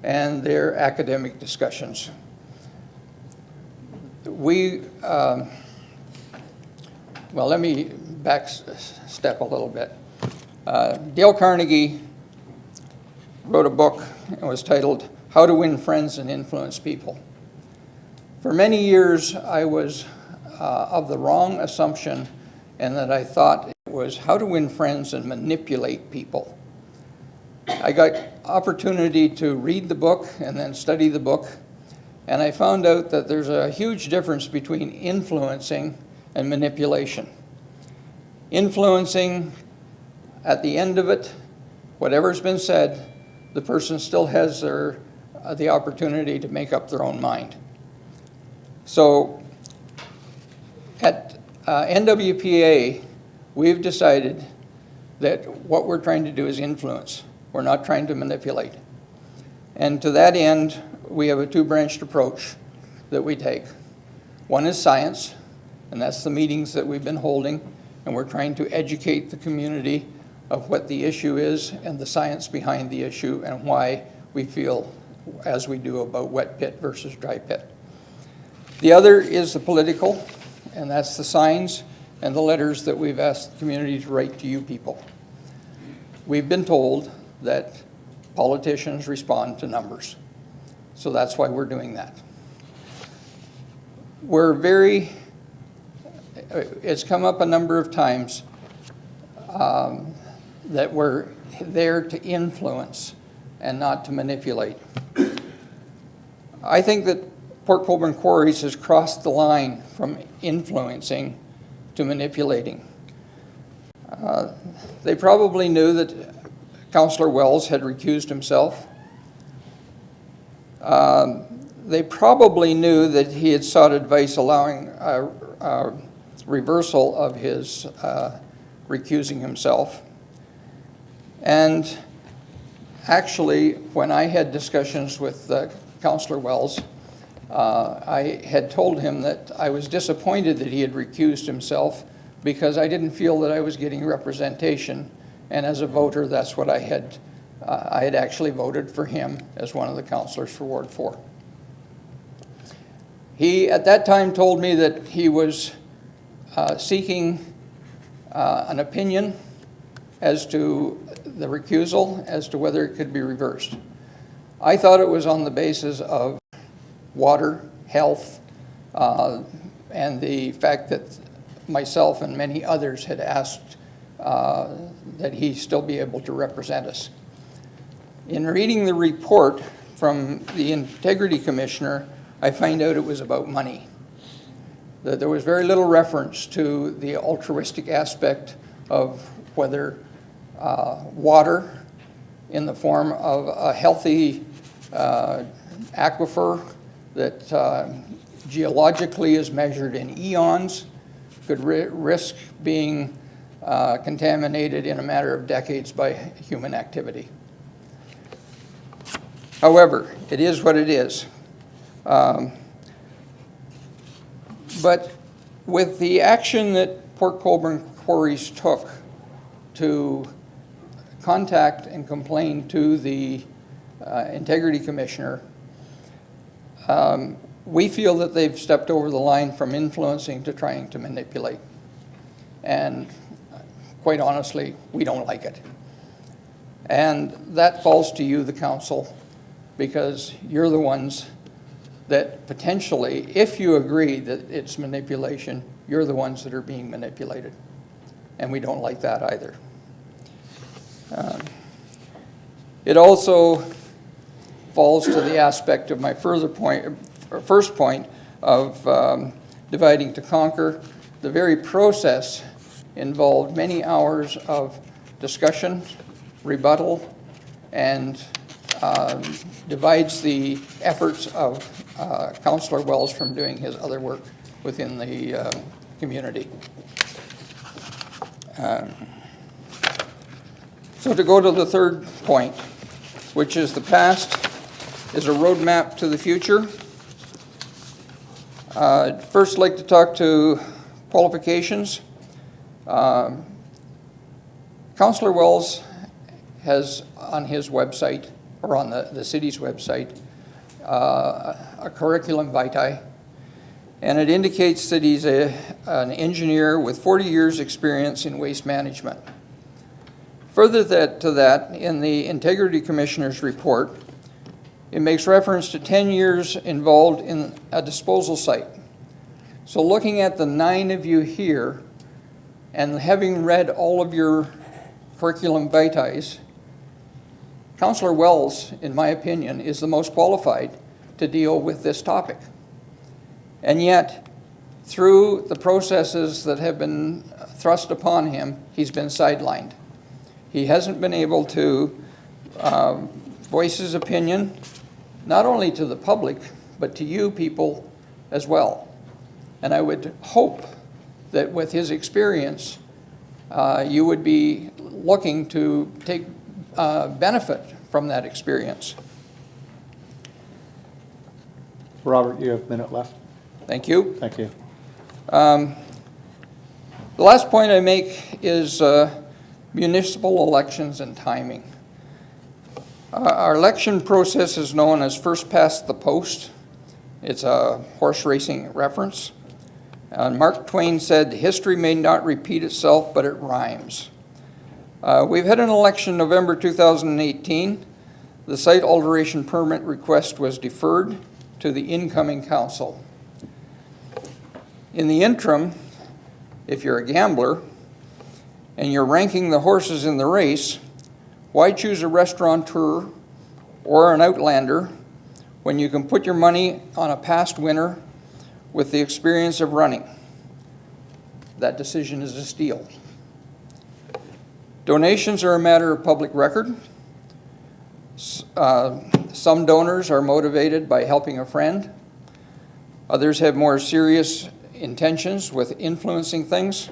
and their academic discussions. Well, let me back step a little bit. Dale Carnegie wrote a book. It was titled How to Win Friends and Influence People. For many years, I was of the wrong assumption, and that I thought it was how to win friends and manipulate people. I got opportunity to read the book and then study the book, and I found out that there's a huge difference between influencing and manipulation. Influencing, at the end of it, whatever's been said, the person still has the opportunity to make up their own mind. So at NWPA, we've decided that what we're trying to do is influence. We're not trying to manipulate. And to that end, we have a two-branched approach that we take. One is science, and that's the meetings that we've been holding, and we're trying to educate the community of what the issue is and the science behind the issue and why we feel as we do about wet pit versus dry pit. The other is the political, and that's the signs and the letters that we've asked the community to write to you people. We've been told that politicians respond to numbers, so that's why we're doing that. It's come up a number of times that we're there to influence and not to manipulate. I think that Port Colborne Quarries has crossed the line from influencing to manipulating. They probably knew that Councillor Wells had recused himself. They probably knew that he had sought advice allowing a reversal of his recusing himself. And actually, when I had discussions with Councillor Wells, I had told him that I was disappointed that he had recused himself because I didn't feel that I was getting representation. And as a voter, that's what I had actually voted for him as one of the councillors for Ward 4. He, at that time, told me that he was seeking an opinion as to the recusal, as to whether it could be reversed. I thought it was on the basis of water, health, and the fact that myself and many others had asked that he still be able to represent us. In reading the report from the Integrity Commissioner, I find out it was about money. That there was very little reference to the altruistic aspect of whether water in the form of a healthy aquifer that geologically is measured in eons could risk being contaminated in a matter of decades by human activity. However, it is what it is. But with the action that Port Colborne Quarries took to contact and complain to the Integrity Commissioner, we feel that they've stepped over the line from influencing to trying to manipulate. And quite honestly, we don't like it. And that falls to you, the council, because you're the ones that potentially, if you agree that it's manipulation, you're the ones that are being manipulated. And we don't like that either. It also falls to the aspect of my first point of dividing to conquer. The very process involved many hours of discussion, rebuttal, and divides the efforts of Councillor Wells from doing his other work within the community. So to go to the third point, which is the past is a roadmap to the future. I'd first like to talk to qualifications. Councillor Wells has on his website, or on the city's website, a curriculum vitae, and it indicates that he's an engineer with 40 years experience in waste management. Further to that, in the Integrity Commissioner's report, it makes reference to 10 years involved in a disposal site. So looking at the 9 of you here, and having read all of your curriculum vitae, Councillor Wells, in my opinion, is the most qualified to deal with this topic. And yet, through the processes that have been thrust upon him, he's been sidelined. He hasn't been able to voice his opinion, not only to the public, but to you people as well. And I would hope that with his experience, you would be looking to take benefit from that experience. Robert, you have a minute left. Thank you. Thank you. The last point I make is municipal elections and timing. Our election process is known as first past the post. It's a horse racing reference. Mark Twain said, "History may not repeat itself, but it rhymes." We've had an election November 2018. The site alteration permit request was deferred to the incoming council. In the interim, if you're a gambler and you're ranking the horses in the race, why choose a restaurateur or an outlander when you can put your money on a past winner with the experience of running? That decision is a steal. Donations are a matter of public record. Some donors are motivated by helping a friend. Others have more serious intentions with influencing things.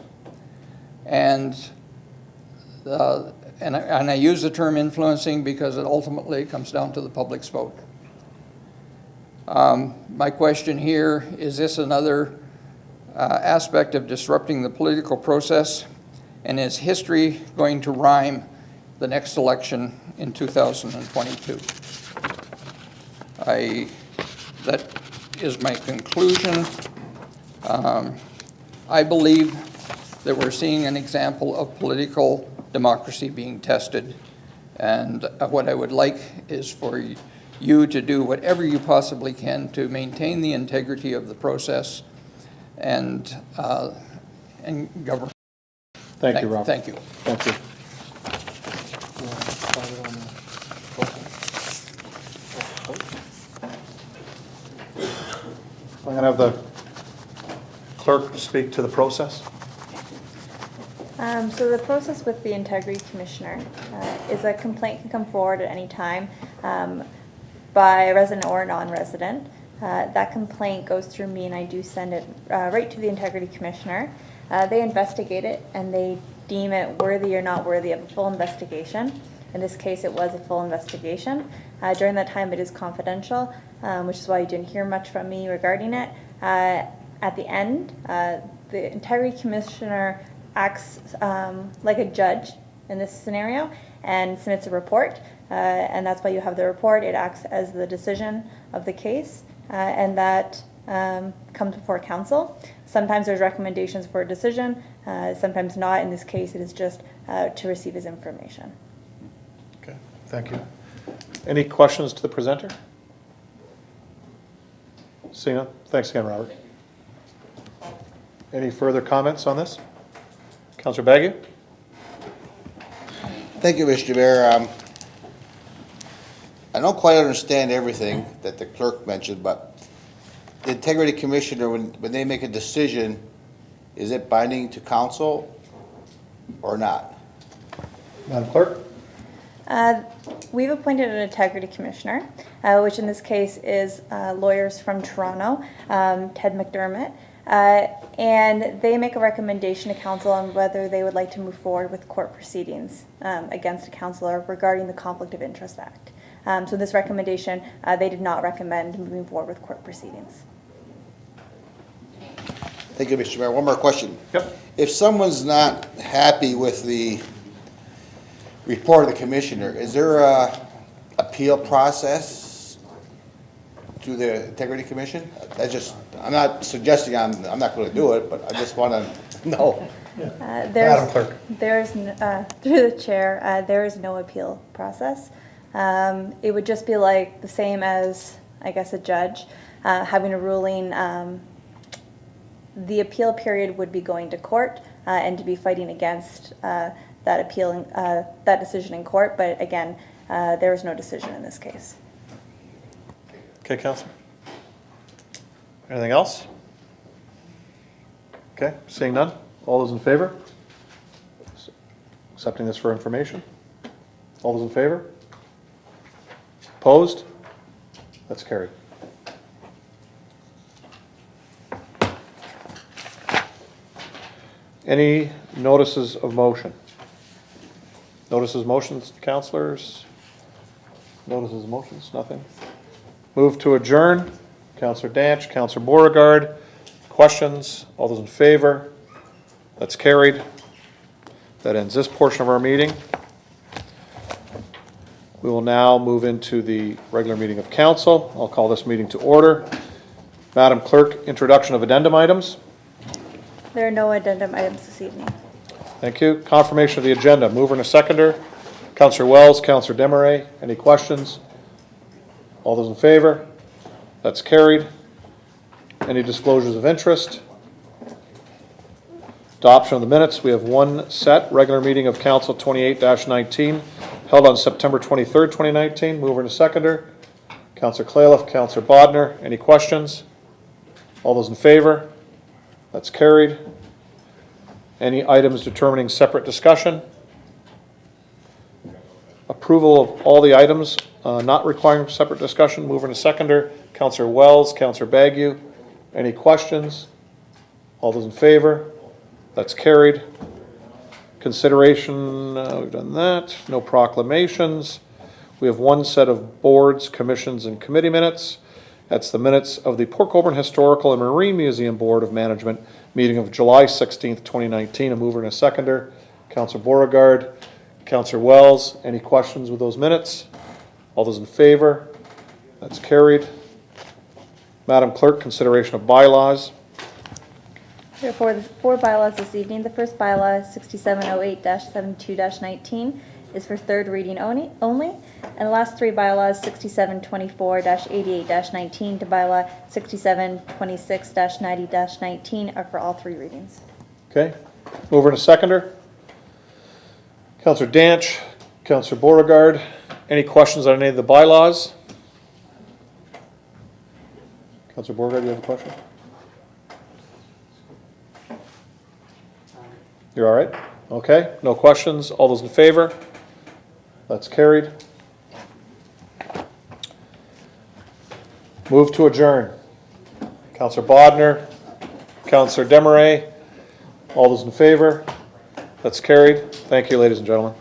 And I use the term influencing because it ultimately comes down to the public's vote. My question here, is this another aspect of disrupting the political process? And is history going to rhyme the next election in 2022? That is my conclusion. I believe that we're seeing an example of political democracy being tested. And what I would like is for you to do whatever you possibly can to maintain the integrity of the process and govern. Thank you, Rob. Thank you. Thank you. I'm going to have the clerk speak to the process. So the process with the Integrity Commissioner is a complaint can come forward at any time by a resident or a non-resident. That complaint goes through me and I do send it right to the Integrity Commissioner. They investigate it and they deem it worthy or not worthy of a full investigation. In this case, it was a full investigation. During that time, it is confidential, which is why you didn't hear much from me regarding it. At the end, the Integrity Commissioner acts like a judge in this scenario and submits a report, and that's why you have the report. It acts as the decision of the case, and that comes before council. Sometimes there's recommendations for a decision, sometimes not. In this case, it is just to receive his information. Okay, thank you. Any questions to the presenter? Seeing none. Thanks again, Robert. Any further comments on this? Councillor Bagu? Thank you, Mr. Mayor. I don't quite understand everything that the clerk mentioned, but the Integrity Commissioner, when they make a decision, is it binding to council or not? Madam Clerk? We've appointed an Integrity Commissioner, which in this case is lawyers from Toronto, Ted McDermott, and they make a recommendation to council on whether they would like to move forward with court proceedings against a councillor regarding the Conflict of Interest Act. So this recommendation, they did not recommend moving forward with court proceedings. Thank you, Mr. Mayor. One more question. Yep. If someone's not happy with the report of the commissioner, is there a appeal process to the Integrity Commission? I'm not suggesting I'm not going to do it, but I just want to know. Madam Clerk. Through the chair, there is no appeal process. It would just be like the same as, I guess, a judge having a ruling. The appeal period would be going to court and to be fighting against that appeal, that decision in court. But again, there is no decision in this case. Okay, Councillor. Anything else? Okay, seeing none. All those in favor? Accepting this for information? All those in favor? Opposed? That's carried. Any notices of motion? Notices, motions, councillors? Notices, motions, nothing? Move to adjourn. Councillor Danch, Councillor Beauregard. Questions? All those in favor? That's carried. That ends this portion of our meeting. We will now move into the regular meeting of council. I'll call this meeting to order. Madam Clerk, introduction of addendum items. There are no addendum items this evening. Thank you. Confirmation of the agenda. Mover and a seconder. Councillor Wells, Councillor Desmarais. Any questions? All those in favor? That's carried. Any disclosures of interest? Adoption of the minutes. We have one set. Regular meeting of council 28-19 held on September 23rd, 2019. Mover and a seconder. Councillor Clayliff, Councillor Bodner. Any questions? All those in favor? That's carried. Any items determining separate discussion? Approval of all the items not requiring separate discussion. Mover and a seconder. Councillor Wells, Councillor Bagu. Any questions? All those in favor? That's carried. Consideration, we've done that. No proclamations. We have one set of boards, commissions, and committee minutes. That's the minutes of the Port Colborne Historical and Marine Museum Board of Management meeting of July 16th, 2019. A mover and a seconder. Councillor Beauregard, Councillor Wells. Any questions with those minutes? All those in favor? That's carried. Madam Clerk, consideration of bylaws. There are four bylaws this evening. The first bylaw, 6708-72-19, is for third reading only. And the last three bylaws, 6724-88-19 to bylaw 6726-90-19, are for all three readings. Okay. Mover and a seconder. Councillor Danch, Councillor Beauregard. Any questions on any of the bylaws? Councillor Beauregard, do you have a question? You're all right? Okay, no questions. All those in favor? That's carried. Move to adjourn. Councillor Bodner, Councillor Desmarais. All those in favor? That's carried. Thank you, ladies and gentlemen.